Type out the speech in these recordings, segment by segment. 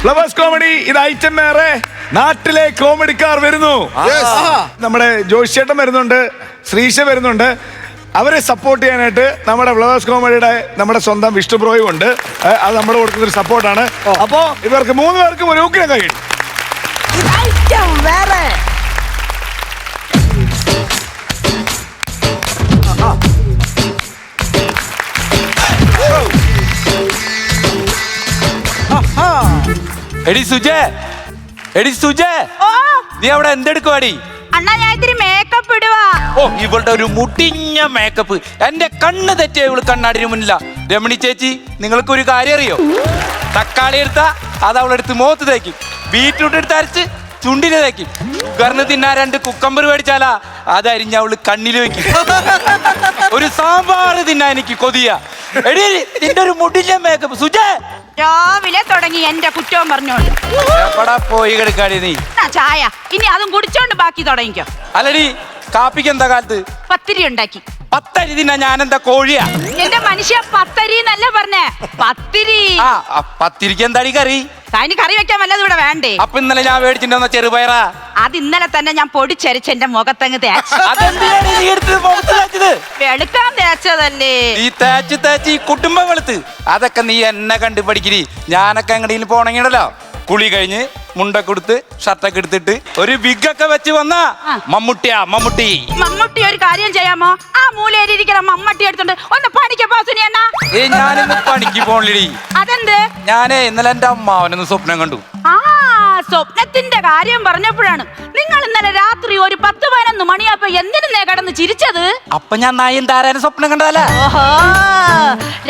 Flowers comedy ഇത് item വേറെ നാട്ടിലെ കോമഡിക്കാർ വരുന്നു. നമ്മുടെ ജോഷിയേട്ടൻ വരുന്നുണ്ട്, ശ്രീശ വരുന്നുണ്ട്. അവരെ സപ്പോർട്ട് ചെയ്യാനായിട്ട് നമ്മുടെ ഫ്ലവേഴ്സ് കോമഡിയുടെ നമ്മുടെ സ്വന്തം വിഷ്ണു ബ്രോയും ഉണ്ട്. അത് നമ്മൾ കൊടുക്കുന്നൊരു സപ്പോർട്ടാണ്. അപ്പോ ഇവർക്ക് 3 പേർക്കും ഒരു ഉഗ്രം കൈ. എടി സുജേ, എടി സുജേ, നീ അവിടെ എന്തെടുക്കുവാടി? അണ്ണാ ഞാൻ ഇത്തിരി മേക്കപ്പ് ഇടുവാ. ഓ ഇവളുടെ ഒരു മുടിഞ്ഞ മേക്കപ്പ്, എന്റെ കണ്ണ് തെറ്റിയ ഇവള് കണ്ണാടിന് മുന്നില്ല. രമണി ചേച്ചി, നിങ്ങൾക്ക് ഒരു കാര്യം അറിയോ? തക്കാളി എടുത്താ അത് അവളെടുത്ത് മുഖത്ത് തേക്കും, ബീറ്റ്റൂട്ട് എടുത്ത് അരച്ച് ചുണ്ടിന് തേക്കും, ഷുഗറിന് തിന്നാ 2 കുക്കമ്പർ മേടിച്ചാലാ അത് അരിഞ്ഞ അവള് കണ്ണില് വെക്കും. ഒരു സാമ്പാർ തിന്നാ എനിക്ക് കൊതിയ. എടി നിന്റെ ഒരു മുടിഞ്ഞ മേക്കപ്പ്. സുജേ, രാവിലെ തുടങ്ങി എന്റെ കുറ്റവും പറഞ്ഞോണ്ട്. എപ്പടാ പോയി കിടക്കാടി നീ? ചായ ഇനി അതും കുടിച്ചോണ്ട് ബാക്കി തുടങ്ങിക്കോ. അല്ലടി, കാപ്പിക്ക് എന്താ കാലത്ത്? പത്തിരി ഉണ്ടാക്കി. പത്തരി തിന്നാ ഞാനെന്താ കോഴിയാ? എന്റെ മനുഷ്യ പത്തരി എന്നല്ല പറഞ്ഞേ, പത്തിരി. ആ പത്തിരിക്ക് എന്താടി കറി? അതിന് കറി വെക്കാൻ വല്ലതും ഇവിടെ വേണ്ടേ? അപ്പൊ ഇന്നലെ ഞാൻ മേടിച്ചിട്ടുണ്ടെന്ന ചെറുപയറാ. അത് ഇന്നലെ തന്നെ ഞാൻ പൊടിച്ചരച്ച് എന്റെ മുഖത്തങ്ങ് തേച്ച്. അതെന്തിനാണ് നീ എടുത്ത് മുഖത്ത് തേച്ചത്? വെളുക്കാൻ തേച്ചതല്ലേ. ഈ തേച്ച് ഈ കുടുംബം വെളുത്ത്. അതൊക്കെ നീ എന്നെ കണ്ടു പഠിക്കരി. ഞാനൊക്കെ എങ്ങടെയും പോണെങ്കിലോ കുളി കഴിഞ്ഞ് മുണ്ടൊക്കെ എടുത്ത് ഷർട്ടൊക്കെ എടുത്തിട്ട് ഒരു വിഗൊക്കെ വെച്ച് വന്നാ മമ്മൂട്ടിയാ മമ്മൂട്ടി. മമ്മൂട്ടി ഒരു കാര്യം ചെയ്യാമോ? ആ മൂലയിരിക്കുന്ന മമ്മൂട്ടി എടുത്തോണ്ട് ഒന്ന് പണിക്ക് പോസുനി എന്നാ. ഞാനിന്ന് പണിക്ക് പോണില്ലടി. അതെന്ത്? ഞാനേ ഇന്നലെ എന്റെ അമ്മാവനൊന്ന് സ്വപ്നം കണ്ടു. ആ സ്വപ്നത്തിന്റെ കാര്യം പറഞ്ഞപ്പോഴാണ് നിങ്ങൾ ഇന്നലെ രാത്രി ഒരു 10-11 മണിയായപ്പോ എന്തിനേ കടന്ന് ചിരിച്ചത്? അപ്പൊ ഞാൻ നയൻതാരനെ സ്വപ്നം കണ്ടതല്ലേ. ഓഹോ,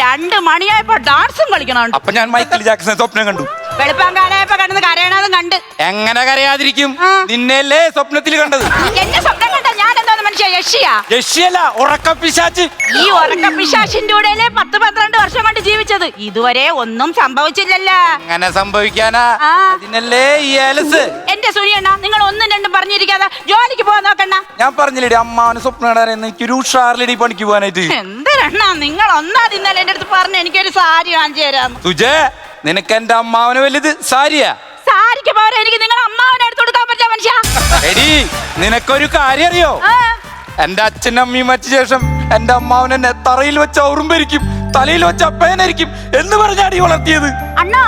2 മണിയായപ്പോ ഡാൻസും കളിക്കണം. അപ്പൊ ഞാൻ മൈക്കിൾ ജാക്സനെ സ്വപ്നം കണ്ടു. വെളുപ്പാങ്കാലായപ്പോ കടന്ന് കരയണതും കണ്ട്. എങ്ങനെ കരയാതിരിക്കും? നിന്നെയല്ലേ സ്വപ്നത്തിൽ കണ്ടത്. എന്റെ സ്വപ്നം കണ്ട ഞാൻ എന്താന്ന് മനുഷ്യ യക്ഷിയാ? യക്ഷിയല്ല, ഉറക്കപ്പിശാച്ച്. ഈ ഉറക്കപ്പിശാച്ചിന്റെ കൂടെയല്ലേ 10-12 വർഷം കൊണ്ട് ജീവിച്ചത്. ഇതുവരെ ഒന്നും സംഭവിച്ചില്ലല്ലോ. അങ്ങനെ സംഭവിക്കാനാ? അതിനല്ലേ ഈ ഏലസ്. എന്റെ സുനിയണ്ണ, നിങ്ങൾ 1-2 പറഞ്ഞിരിക്കാതെ ജോലിക്ക് പോകാൻ നോക്കണ്ട. ഞാൻ പറഞ്ഞില്ലേ അമ്മാവന് സ്വപ്നം കാണാൻ എനിക്കൊരു ഉഷാറിലടി പണിക്ക് പോകാനായിട്ട്. എന്തിനാ നിങ്ങൾ ഒന്നാം ഇന്നലെ എന്റെ അടുത്ത് പറഞ്ഞ എനിക്കൊരു സാരി കാണിച്ചു തരാന്ന്. സുജേ, നിനക്ക് എന്റെ അമ്മാവന് വലുത് സാരിയാ. സാരിക്ക് പോരാ എനിക്ക് നിങ്ങൾ അമ്മാവനെ എടുത്ത് കൊടുക്കാൻ പറ്റില്ല മനുഷ്യ. എടി നിനക്കൊരു കാര്യം അറിയോ? എന്റെ അച്ഛനും അമ്മയും മരിച്ച ശേഷം എന്റെ അമ്മാവൻ എന്നെ തറയിൽ വെച്ച ഉറുമ്പരിക്കും, തലയിൽ വെച്ച അപ്പേനായിരിക്കും എന്ന് പറഞ്ഞാടി വളർത്തിയത്. അണ്ണാ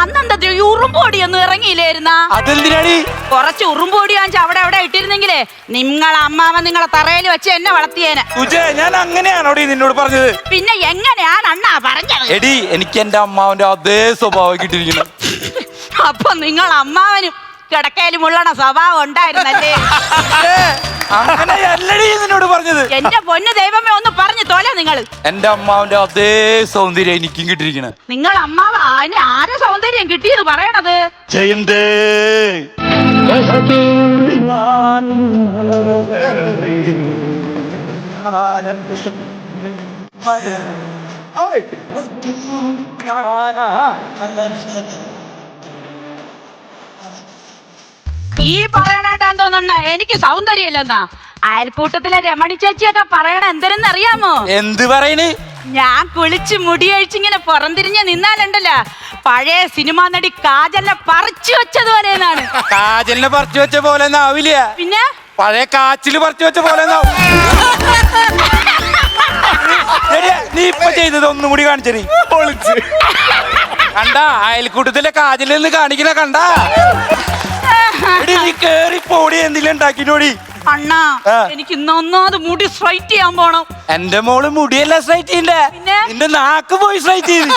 അന്നെന്താ ഉറുമ്പൊടി ഒന്നും ഇറങ്ങിയില്ലായിരുന്ന? അതെന്തിനാടി? കുറച്ച് ഉറുമ്പൊടി വാങ്ങിച്ച് അവിടെ ഇട്ടിരുന്നെങ്കിലേ നിങ്ങളെ അമ്മാവൻ നിങ്ങളെ തറയിൽ വെച്ച് എന്നെ വളർത്തിയേനെ. സുജേ, ഞാൻ അങ്ങനെയാണോടി നിന്നോട് പറഞ്ഞത്? പിന്നെ എങ്ങനെയാണ് അണ്ണാ പറഞ്ഞത്? എടി എനിക്ക് എന്റെ അമ്മാവന്റെ അതേ സ്വഭാവം കിട്ടിയിരിക്കണം. അപ്പൊ നിങ്ങൾ അമ്മാവനും കിടക്കയിലും ഉള്ളണ സ്വഭാവം ഉണ്ടായിരുന്നല്ലേ? അങ്ങനെയല്ലടി നിന്നോട് പറഞ്ഞത്. എന്റെ പൊന്നു ദൈവമേ, ഒന്ന് പറഞ്ഞു തോല. നിങ്ങൾ എന്റെ അമ്മാവന്റെ അതേ സൗന്ദര്യം എനിക്കും കിട്ടിയിരിക്കണ. നിങ്ങൾ അമ്മാവ അതിന് ആരെ സൗന്ദര്യം കിട്ടിയത് പറയണത്? ജയന്തേ ഈ പറയണേട്ടാൻ തോന്നണ എനിക്ക് സൗന്ദര്യമില്ലെന്നാ. അയൽക്കൂട്ടത്തിലെ രമണി ചേച്ചിയൊക്കെ പറയണ എന്തിനെന്നറിയാമോ? എന്ത് പറയണ്? ഞാൻ കുളിച്ച് മുടിയഴിച്ചിങ്ങനെ പുറംതിരിഞ്ഞ് നിന്നാലുണ്ടല്ലോ പഴയ സിനിമാ നടി കാജലിനെ പറിച്ചു വെച്ചതുപോലെ. കാജലിനെ പറിച്ചു വെച്ച പോലെ ആവില്ല, പിന്നെ പഴയ കാച്ചില് പറിച്ചു വെച്ച പോലെ. നീ ഇപ്പൊ ചെയ്തത് ഒന്നും കൂടി കാണിച്ചേ. കണ്ടാ അയൽക്കൂട്ടത്തിലെ കാജലിൽ നിന്ന് കാണിക്കണ കണ്ടാ? നീ കേറി പോടി എന്തെങ്കിലും ഉണ്ടാക്കിനോടി. അണ്ണാ എനിക്ക് ഇന്നൊന്നാമത് മുടി സ്ട്രൈറ്റ് ചെയ്യാൻ പോണം. എന്റെ മോള് മുടിയല്ല സ്ട്രൈറ്റ് ചെയ്യണ്ടേ, നിന്റെ നാക്ക് പോയി സ്ട്രൈറ്റ് ചെയ്ത്.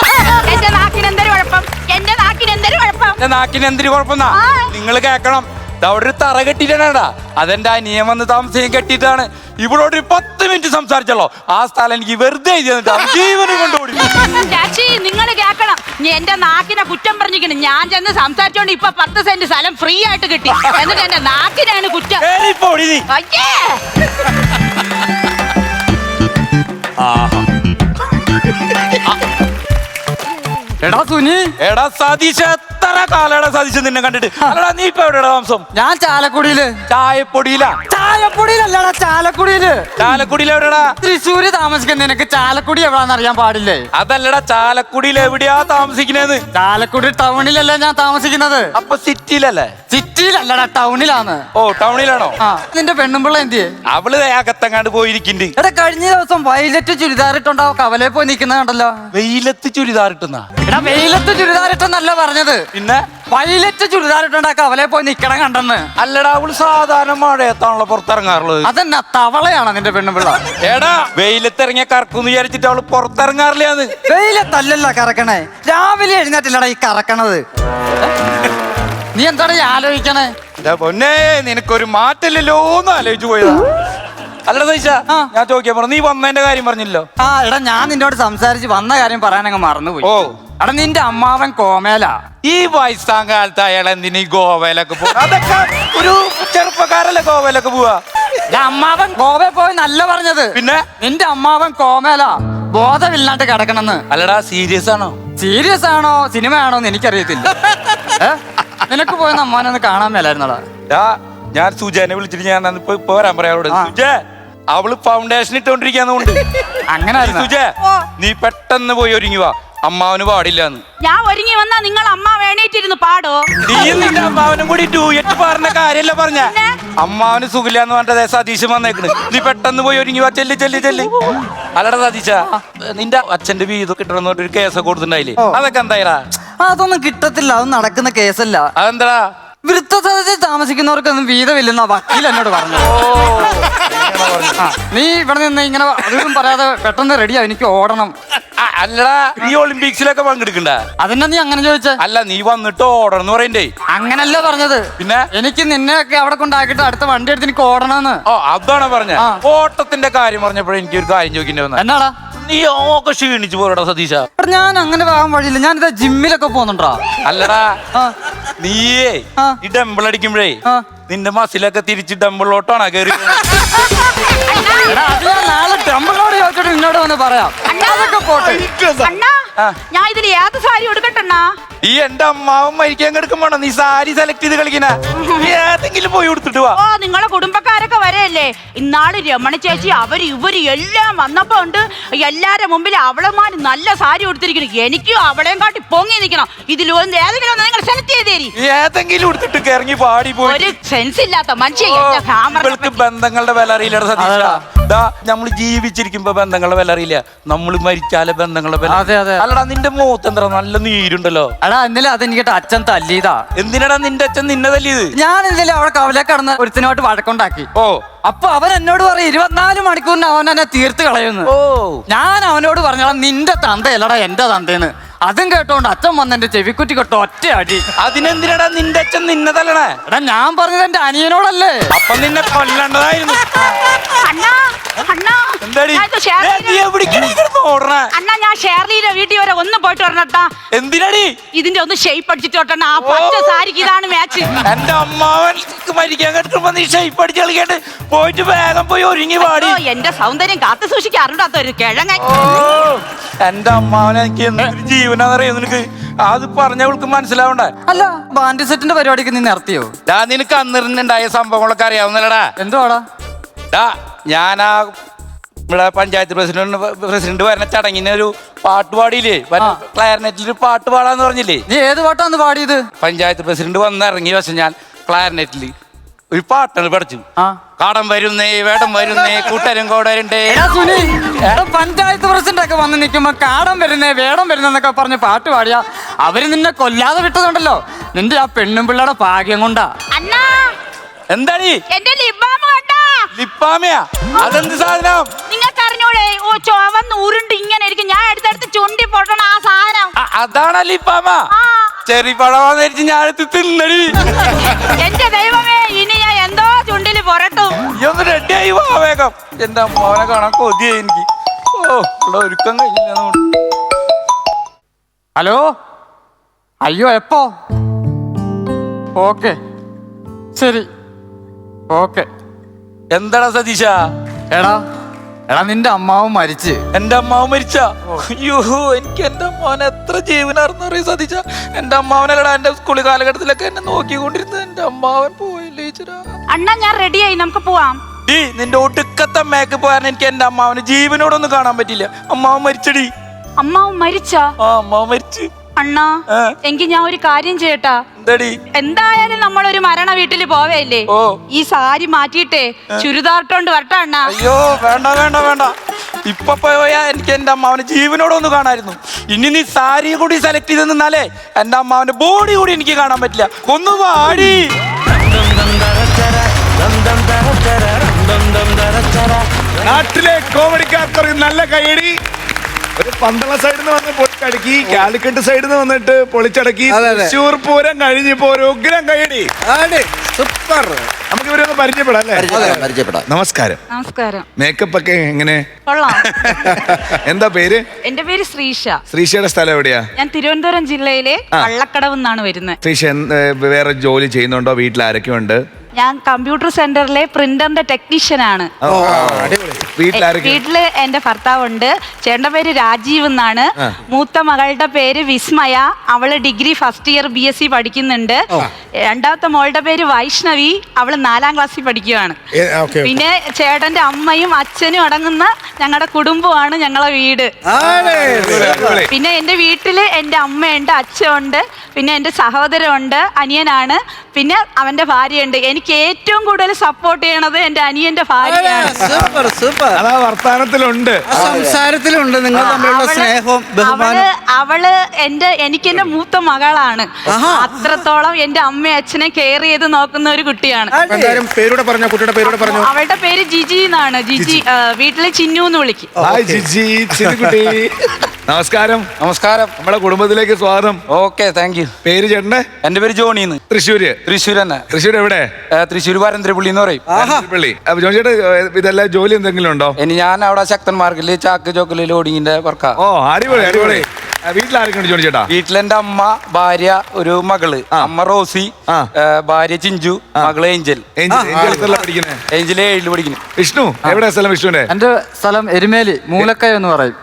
എന്റെ നാക്കിന് എന്തൊരു കുഴപ്പം? എന്റെ നാക്കിന് എന്തൊരു കുഴപ്പം? എന്റെ നാക്കിന് എന്തൊരു കുഴപ്പമെന്നാ നിങ്ങൾ കേക്കണം. അവിടെ ഒരു തറ കെട്ടിട്ടാടാ, അതെന്റെ അനിയൻ വന്ന് താമസിക്കാൻ കെട്ടിയിട്ടാണ്. ഇവളോട് 10 മിനിറ്റ് സംസാരിച്ചല്ലോ, ആ സ്ഥലം എനിക്ക് വെറുതെ ജീവന് കൊണ്ടുപോയി. ചാച്ചി നിങ്ങൾ കേക്കണം, എന്റെ നാക്കിനെ കുറ്റം പറഞ്ഞിരിക്കണം. ഞാൻ ചെന്ന് സംസാരിച്ചോണ്ട് ഇപ്പൊ 10 സെന്റ് സ്ഥലം ഫ്രീ ആയിട്ട് കിട്ടി. എന്നിട്ട് എന്റെ നാക്കിനാണ് കുറ്റം. അയ്യേ, എടാ സുനി, എടാ സതീശ, എത്ര കാലടാ സതീശൻ നിന്നെ കണ്ടിട്ട്. അല്ലടാ നീ ഇപ്പൊ എവിടെയാ താമസം? ഞാൻ ചാലക്കുടിയില്. ചായപ്പൊടിയിലാ? ചാലക്കുടിയിലല്ലടാ, ചാലക്കുടിയില്. ചാലക്കുടിയിൽ എവിടെടാ? തൃശ്ശൂര് താമസിക്കുന്ന നിനക്ക് ചാലക്കുടി എവിടാന്ന് അറിയാൻ പാടില്ലേ? അതല്ലടാ, ചാലക്കുടിയിൽ എവിടെയാ താമസിക്കണേന്ന്? ചാലക്കുടി ടൗണിലല്ല ഞാൻ താമസിക്കുന്നത്. അപ്പൊ സിറ്റിയിലല്ലേ? സിറ്റിയിലല്ലടാ, ടൗണിലാണ്. ഓ, ടൗണിലാണോ? ആ, നിന്റെ പെണ്ണുമ്പിള്ള എന്തിയെ? അവള് അകത്തെങ്ങാണ്ട് പോയിരിക്കുന്നുണ്ട്. എടാ, കഴിഞ്ഞ ദിവസം വയലറ്റ് ചുരിദാറിട്ടുണ്ടാവും കവലയിൽ പോയി നിൽക്കുന്നത് കണ്ടല്ലോ. വെയിലത്ത് ചുരിദാർ ഇട്ടുന്ന? എടാ, വെയിലത്ത് ചുരിദാറിട്ടെന്നല്ല പറഞ്ഞത്, പിന്നെ വയലറ്റ് ചുരിദാറിട്ടുണ്ടാ കവലയിൽ പോയി നിക്കണം കണ്ടെന്ന്. അല്ലടാ, അവള് സാധാരണ മഴയത്താണല്ലോ പുറത്തിറങ്ങാറുള്ളത്. അതെന്നാ തവളയാണോ നിന്റെ പെണ്ണുമ്പിള്ള? എടാ, വെയിലത്തിറങ്ങിയ കറക്കുന്ന് വിചാരിച്ചിട്ട് അവള് പുറത്തിറങ്ങാറില്ലാന്ന്. വെയിലത്തല്ലല്ല കറക്കണേ, രാവിലെ എഴുന്നേറ്റില്ലടാ ഈ കറക്കണത്. നീ എന്താണ് ഈ ആലോചിക്കണേ? പൊന്നേ, നിനക്കൊരു മാറ്റില്ലല്ലോ എന്ന് ആലോചിച്ചു പോയതാ. അല്ലടാ സതീശ, ആ. ഞാൻ ചോദിക്കാൻ പറഞ്ഞു, നീ വന്നതിന്റെ കാര്യം പറഞ്ഞില്ലോ. ആ, എടാ, ഞാൻ നിന്നോട് സംസാരിച്ച് വന്ന കാര്യം പറയാനങ്ങ് മറന്നുപോയി. ഓ, എടാ, നിന്റെ അമ്മാവൻ കോമേല. ഈ വയസ്സാം കാലത്ത് അയാൾ എന്തിനീ ഗോവയിലൊക്കെ പോവാ? അതൊക്കെ ഒരു ചെറുപ്പക്കാരല്ലേ ഗോവയിലൊക്കെ പോവാ. അമ്മാവൻ ഗോവയിൽ പോയി നല്ല പറഞ്ഞത്. പിന്നെ നിന്റെ അമ്മാവൻ കോമേല ബോധമില്ലാണ്ട് കിടക്കണെന്ന്. അല്ലടാ, സീരിയസ് ആണോ? സീരിയസ് ആണോ സിനിമ ആണോ എന്ന് എനിക്കറിയത്തില്ല. നിനക്ക് പോയെന്ന് അമ്മാനൊന്ന് കാണാൻ മേലായിരുന്നടാ. ഞാൻ സുജനെ വിളിച്ചിട്ട് ഞാൻ ഇപ്പൊ വരാൻ പറയാം അവളോട്. സുജ, അവള് ഫൗണ്ടേഷൻ ഇട്ടോണ്ടിരിക്കാന്നുകൊണ്ട്. അങ്ങനെ സുജ, നീ പെട്ടെന്ന് പോയി ഒരുങ്ങി വാ, അമ്മാവന് പാടില്ലാന്ന്. ഞാൻ ഒരുങ്ങി വന്നാ നിങ്ങൾ അമ്മ വേണേറ്റിരുന്ന് പാടോ? നീ നിന്റെ അമ്മാവനും കൂടി ഡൂയറ്റ് പറഞ്ഞ കാര്യല്ല പറഞ്ഞ. അമ്മാവന് സുഖില്ലാന്ന് പറഞ്ഞ സതീശൻ വന്നേക്കണ്. നീ പെട്ടെന്ന് പോയി ഒരുങ്ങി വാ, ചെല്ല് ചെല്ല് ചെല്ല്. അല്ലടാ സതീശ, നിന്റെ അച്ഛന്റെ വീതം കിട്ടണമെന്ന് പറഞ്ഞൊരു കേസൊക്കെ കൊടുത്തിട്ടുണ്ടായില്ലേ, അതൊക്കെ എന്തായാലാ? അതൊന്നും കിട്ടത്തില്ല, അതൊന്നും നടക്കുന്ന കേസല്ല. അതെന്താ? വൃത്തത്തിൽ താമസിക്കുന്നവർക്കൊന്നും വീതമില്ലെന്ന വക്കീൽ എന്നോട് പറഞ്ഞു. നീ ഇവിടെ നിന്ന് ഇങ്ങനെ അതൊന്നും പറയാതെ പെട്ടെന്ന് റെഡിയാ, എനിക്ക് ഓടണം. അല്ലടാ, നീ ഒളിമ്പിക്സിലൊക്കെ പങ്കെടുക്കണ്ട. അതെന്നാ നീ അങ്ങനെ ചോദിച്ചേ? അല്ല, നീ വന്നിട്ട് ഓടണം എന്ന് പറയണ്ടേ. അങ്ങനല്ല പറഞ്ഞത്. പിന്നെ എനിക്ക് നിന്നെയൊക്കെ അവിടെ കൊണ്ടാക്കിട്ട് അടുത്ത വണ്ടി എടുത്ത് എനിക്ക് ഓടണമെന്ന്. ഓ, അതാണ് പറഞ്ഞ. ഓട്ടത്തിന്റെ കാര്യം പറഞ്ഞപ്പോഴേ എനിക്ക് ഒരു കാര്യം ചോദിക്കേണ്ടി വന്നത്. എന്നാടാ? നീ ഒക്കെ ക്ഷീണിച്ചു പോരടാ സതീശ. ഞാൻ അങ്ങനെ പോകാൻ വഴിയില്ല, ഞാനിതാ ജിമ്മിലൊക്കെ പോകുന്നുണ്ടോ. അല്ലടാ, നീയേ ആ. ഈ ഡംബിൾ അടിക്കുമ്പോഴേ ആ. നിന്റെ മസിലൊക്കെ തിരിച്ച് ഡംബിളിലോട്ടാണ് കയറി. അത് ഞാൻ നാളെ ടെമ്പിളിനോട് ചോദിച്ചിട്ട് നിന്നോട് വന്ന് പറയാം. അതൊക്കെ പോട്ടെ. അണ്ണാ, ഞാൻ ഇതിൽ ഏത് സാരി എടുക്കട്ടെണ്ണാ? ഈ എന്റെ അമ്മാവൻ മരിക്കാൻ കിടക്കുമ്പോണോ നീ സാരി സെലക്ട് ചെയ്ത് കളിക്കണ? ഏതെങ്കിലും പോയി കൊടുത്തിട്ട് വാ. ഓ, നിങ്ങളെ കുടുംബക്കാരൊക്കെ വരെയല്ലേ? ഇന്നാള് രമണി ചേച്ചി അവര് ഇവര് എല്ലാം വന്നപ്പോ ഉണ്ട് എല്ലാരുടെ മുമ്പിൽ അവളമാര് നല്ല സാരി കൊടുത്തിരിക്കണം. എനിക്കും അവളെയും കാട്ടി പൊങ്ങി നിൽക്കണം. ഇതിലൊന്നും ഏതെങ്കിലും നിങ്ങൾ സെലക്ട് ചെയ്തേരി. ഏതെങ്കിലും എടുത്തിട്ട് ഇറങ്ങി പാടി പോയി. ഒരു സെൻസ് ഇല്ലാത്ത മനുഷ്യ. ഇവൾക്ക് ബന്ധങ്ങളുടെ വില അറിയില്ലടാ സതീശ. നമ്മൾ ജീവിച്ചിരിക്കുമ്പോ ബന്ധങ്ങളുടെ വില അറിയില്ല, നമ്മൾ മരിച്ചാലെ ബന്ധങ്ങളുടെ വില. അതെ, അതെ. അല്ലടാ, നിന്റെ മുഖത്ത് എന്താ നല്ല നീരുണ്ടല്ലോ. എടാ, ഇന്നലെ അതെനിക്കിട്ട് അച്ഛൻ തല്ലിയതാ. എന്തിനടാ നിന്റെ അച്ഛൻ നിന്നെ തല്ലിയത്? ഞാൻ ഇന്നലെ അവിടെ കവലേക്ക് കടന്ന് ഒരുത്തിനോട്ട് വഴക്കുണ്ടാക്കി. ഓ, അപ്പൊ അവൻ എന്നോട് പറയും 24 മണിക്കൂറിന് അവൻ എന്നെ തീർത്ത് കളയുന്നു. ഓ, ഞാൻ അവനോട് പറഞ്ഞാ നിന്റെ തന്തയല്ലടാ എന്റെ തന്തേന്ന്. അതും കേട്ടോണ്ട് അച്ഛൻ വന്ന് എന്റെ ചെവിക്കുറ്റി കേട്ടോ ഒറ്റ അടി. അതിനെന്തിനടാ നിന്റെ അച്ഛൻ നിന്നെ തല്ലണേ? എടാ, ഞാൻ പറഞ്ഞത് എന്റെ അനിയനോടല്ലേ. അപ്പൊ നിന്നെ കൊല്ലണ്ടതായിരുന്നു. അണ്ണാ, അണ്ണാ, എന്താടി ഞാൻ ഇത് ഷേർലിയുടെ- നീ എവിടേക്കാണ് ഈ കിടന്ന് ഓടണേ? അണ്ണാ, ഞാൻ ഷേർലിയുടെ വീട്ടിൽ വരെ ഒന്ന് പോയിട്ട് വരണട്ടാ. എന്തിനാടി? ഇതിന്റെ ഒന്ന് ഷേപ്പ് അടിച്ചിട്ട് വരട്ടെ. ആ പച്ച സാരിക്ക് ഇതാണ് മാച്ച്. എന്റെ അമ്മാവൻ മരിക്കാൻ കിടക്കുമ്പോ നീ ഷേപ്പ് അടിച്ച് കളിക്കാണ്ട് പോയിട്ട് വേഗം പോയി ഒരുങ്ങി പാടി. ഓ, എന്റെ സൗന്ദര്യം കാത്തു സൂക്ഷിക്കാൻ അറിഞ്ഞാത്ത ഒരു കിഴങ്ങൻ. ഓ, എന്റെ അമ്മാവനെ എനിക്ക് എന്തൊരു ജീവനാന്നറിയോ നിനക്ക്? അത് പറഞ്ഞവൾക്ക് മനസ്സിലാവണ്ടേ? അല്ല, ബാൻഡ് സെറ്റിന്റെ പരിപാടിക്ക് നീ നിർത്തിയോ? നിനക്ക് അന്നിരുന്നുണ്ടായ സംഭവങ്ങളൊക്കെ അറിയാവുന്നല്ലടാ. എന്തുവാടാ? ഞാനാ ഇവിടെ പഞ്ചായത്ത് പ്രസിഡന്റ് വരുന്ന ചടങ്ങിന് ഒരു പാട്ട് പാടിയില്ലേ, ക്ലാരനെറ്റിൽ ഒരു പാട്ട് പാടാന്ന് പറഞ്ഞില്ലേ? നീ ഏത് പാട്ടാന്ന് പാടിയത്? പഞ്ചായത്ത് പ്രസിഡന്റ് വന്നിറങ്ങിയ വശം ഞാൻ ക്ലാരനെറ്റിൽ ഒരു പാട്ടാണ് പഠിച്ചു. കാടം വരുന്നേ, വേടം വരുന്നേ, കൂട്ടരും കോടരുണ്ടേ. പഞ്ചായത്ത് പ്രസിഡന്റ് ഒക്കെ വന്ന് നിൽക്കുമ്പോ കാടം വരുന്നേ വേടം വരുന്നൊക്കെ പറഞ്ഞ് പാട്ട് പാടിയാ അവര് നിന്നെ കൊല്ലാതെ വിട്ടതുണ്ടല്ലോ. നിന്റെ ആ പെണ്ണും പിള്ളയുടെ ഭാഗ്യം കൊണ്ടാ. അണ്ണാ, എന്താണീ? എന്റെ ലിബാമ കണ്ടാ? ലിപ്പാമയാ? അതെന്ത് സാധനം? നിങ്ങൾക്ക് അറിഞ്ഞൂടെ? ഓ, ചുവന്ന് ഉരുണ്ട് ഇങ്ങനെ ഇരിക്കും. ഞാൻ എടുത്തെടുത്ത് ചുണ്ടി പൊട്ടണ ആ സാധനം. അതാണ് ലിപ്പാമ. ആ. ചെറി പഴമാന്ന് ഞാൻ എടുത്ത് തിന്നടി. എന്റെ ദൈവമേ, ഇനി ഞാൻ എന്തോ ചുണ്ടില് പൊറട്ടും. ഈ ഒന്ന് റെഡിയായി വാ വേഗം. എന്റെ അമ്മാവനെ കാണാൻ കൊതിയായി എനിക്ക്. ഓ, ഇവിടെ ഒരുക്കം കഴിഞ്ഞില്ല. ഹലോ, അയ്യോ, എപ്പോ? ഓക്കെ, ശരി, ഓക്കെ. എന്താടാ സതീശ? എടാ, എടാ നിന്റെ അമ്മാവും മരിച്ച്. എന്റെ അമ്മാവൻ മരിച്ച? അയ്യോ, എനിക്ക് എന്റെ അമ്മാവൻ എത്ര ജീവനാർന്ന് അറിയാൻ സാധിച്ച. എന്റെ അമ്മാവനല്ലടാ എന്റെ സ്കൂൾ കാലഘട്ടത്തിലൊക്കെ എന്നെ നോക്കിക്കൊണ്ടിരുന്നത്. എന്റെ അമ്മാവൻ പോയില്ലേ ചേരാ. അണ്ണാ ഞാൻ റെഡിയായി, നമുക്ക് പോവാം. ഡീ, നിന്റെ ഒടുക്കത്തെ മേക്കപ്പ് കാരണം എനിക്ക് എന്റെ അമ്മാവന് ജീവനോടൊന്നും കാണാൻ പറ്റില്ല. അമ്മാവൻ മരിച്ചടി. അമ്മാവും മരിച്ചാ? ആ, അമ്മാവൻ മരിച്ചു. അണ്ണാ എങ്കിൽ ഞാൻ ഒരു കാര്യം ചെയ്യട്ടാ. എന്താടി? എന്തായാലും നമ്മളൊരു മരണ വീട്ടില് പോവേല്ലേ, ഓ. ഈ സാരി മാറ്റിയിട്ടേ ചുരിദാറിട്ടോണ്ട് വരട്ടെ അണ്ണാ. അയ്യോ, വേണ്ട വേണ്ട വേണ്ട. ഇപ്പൊ പോയാ എനിക്ക് എന്റെ അമ്മാവന് ജീവനോടൊന്ന് കാണായിരുന്നു. ഇനി നീ സാരി കൂടി സെലക്ട് ചെയ്ത് നിന്നാലേ എന്റെ അമ്മാവന്റെ ബോഡി കൂടി എനിക്ക് കാണാൻ പറ്റില്ല. ഒന്ന് വാടി. നാട്ടിലെ കോമഡിക്കാർക്ക് നല്ല കൈയടി. ഒരു പന്തള സൈഡിൽ നിന്ന് വന്ന് പൊളിച്ചടക്കി, കാലിക്കട്ട് സൈഡിൽ നിന്ന് വന്നിട്ട് പൊളിച്ചടക്കി. തൃശ്ശൂർ പൂരം കഴിഞ്ഞപ്പോ ഒരു ഉഗ്രം കൈയടി. സൂപ്പർ. നമുക്ക് ഇവരൊന്ന് പരിചയപ്പെടാം അല്ലേ? നമസ്കാരം. നമസ്കാരം. മേക്കപ്പ് ഒക്കെ എങ്ങനെ? കൊള്ളാം. എന്താ പേര്? എന്റെ പേര് ശ്രീഷ. ശ്രീഷയുടെ സ്ഥലം എവിടെയാ? ഞാൻ തിരുവനന്തപുരം ജില്ലയിലെ കള്ളക്കടവ് നിന്നാണ് വരുന്നത്. ശ്രീഷ വേറെ ജോലി ചെയ്യുന്നുണ്ടോ? വീട്ടിൽ ആരൊക്കെയുണ്ട്? ഞാൻ കമ്പ്യൂട്ടർ സെന്ററിലെ പ്രിന്ററിന്റെ ടെക്നീഷ്യൻ ആണ്. വീട്ടില് എന്റെ ഭർത്താവുണ്ട്. ചേട്ടന്റെ പേര് രാജീവ് എന്നാണ്. മൂത്ത മകളുടെ പേര് വിസ്മയ, അവള് ഡിഗ്രി ഫസ്റ്റ് ഇയർ BSc പഠിക്കുന്നുണ്ട്. രണ്ടാമത്തെ മോളുടെ പേര് വൈഷ്ണവി, അവള് 4ാം ക്ലാസ്സിൽ പഠിക്കുകയാണ്. പിന്നെ ചേട്ടന്റെ അമ്മയും അച്ഛനും അടങ്ങുന്ന ഞങ്ങളുടെ കുടുംബമാണ് ഞങ്ങളെ വീട്. പിന്നെ എന്റെ വീട്ടില് എന്റെ അമ്മയുണ്ട്, അച്ഛനുണ്ട്, പിന്നെ എന്റെ സഹോദരനുണ്ട്, അനിയനാണ്, പിന്നെ അവന്റെ ഭാര്യയുണ്ട്. എനിക്ക് ഏറ്റവും കൂടുതൽ സപ്പോർട്ട് ചെയ്യണത് എന്റെ അനിയന്റെ ഭാര്യയാണ്. Super super. അതാ വർത്താനത്തിലുണ്ട്, സംസാരത്തിലുണ്ട് നിങ്ങൾ തമ്മിലുള്ള സ്നേഹവും ബഹുമാനം. അവള് എനിക്ക് എന്റെ മൂത്ത മകളാണ്. അത്രത്തോളം എന്റെ അമ്മയും അച്ഛനെ കെയർ ചെയ്ത് നോക്കുന്ന ഒരു കുട്ടിയാണ്. പേരുടെ പറഞ്ഞോ, കുട്ടിയുടെ പേരുടെ പറഞ്ഞോ. അവളുടെ പേര് ജിജി എന്നാണ്. ജിജി വീട്ടില് ചിന്നു എന്ന് വിളിക്കും. നമസ്കാരം. നമസ്കാരം. നമ്മുടെ കുടുംബത്തിലേക്ക് സ്വാഗതം. Okay, thank you. പേര് ചേട്ടന്റെ? എന്റെ പേര് ജോണിന്ന്. തൃശ്ശൂര്. തൃശ്ശൂർ തന്നെ. തൃശ്ശൂർ എവിടെ? തൃശ്ശൂർ പാരന്തരപ്പള്ളി എന്ന് പറയും. പള്ളി. അപ്പൊ ജോൺ ചേട്ടാ ഇതെല്ലാം ജോലി എന്തെങ്കിലും ഉണ്ടോ? ഇനി ഞാൻ അവിടെ ശക്തൻ മാർക്കറ്റില് ചാക്ക് ചോക്കല് ലോഡിങ്ങിന്റെ വർക്കാ. ഓ, അടിപൊളി അടിപൊളി. വീട്ടിൽ ആരൊക്കെയുണ്ട് ജോണി ചേട്ടാ? വീട്ടിലെന്റെ അമ്മ, ഭാര്യ, ഒരു മകള്. അമ്മ റോസി, ഭാര്യ ചിഞ്ചു, മകള് ഏഞ്ചൽ. ഏഞ്ചൽ 7ൽ പഠിക്കുന്നു. വിഷ്ണു എവിടെ സ്ഥലം? വിഷ്ണുവിന്റെ? എന്റെ സ്ഥലം എരുമേലി, മൂലക്കയ എന്ന് പറയും.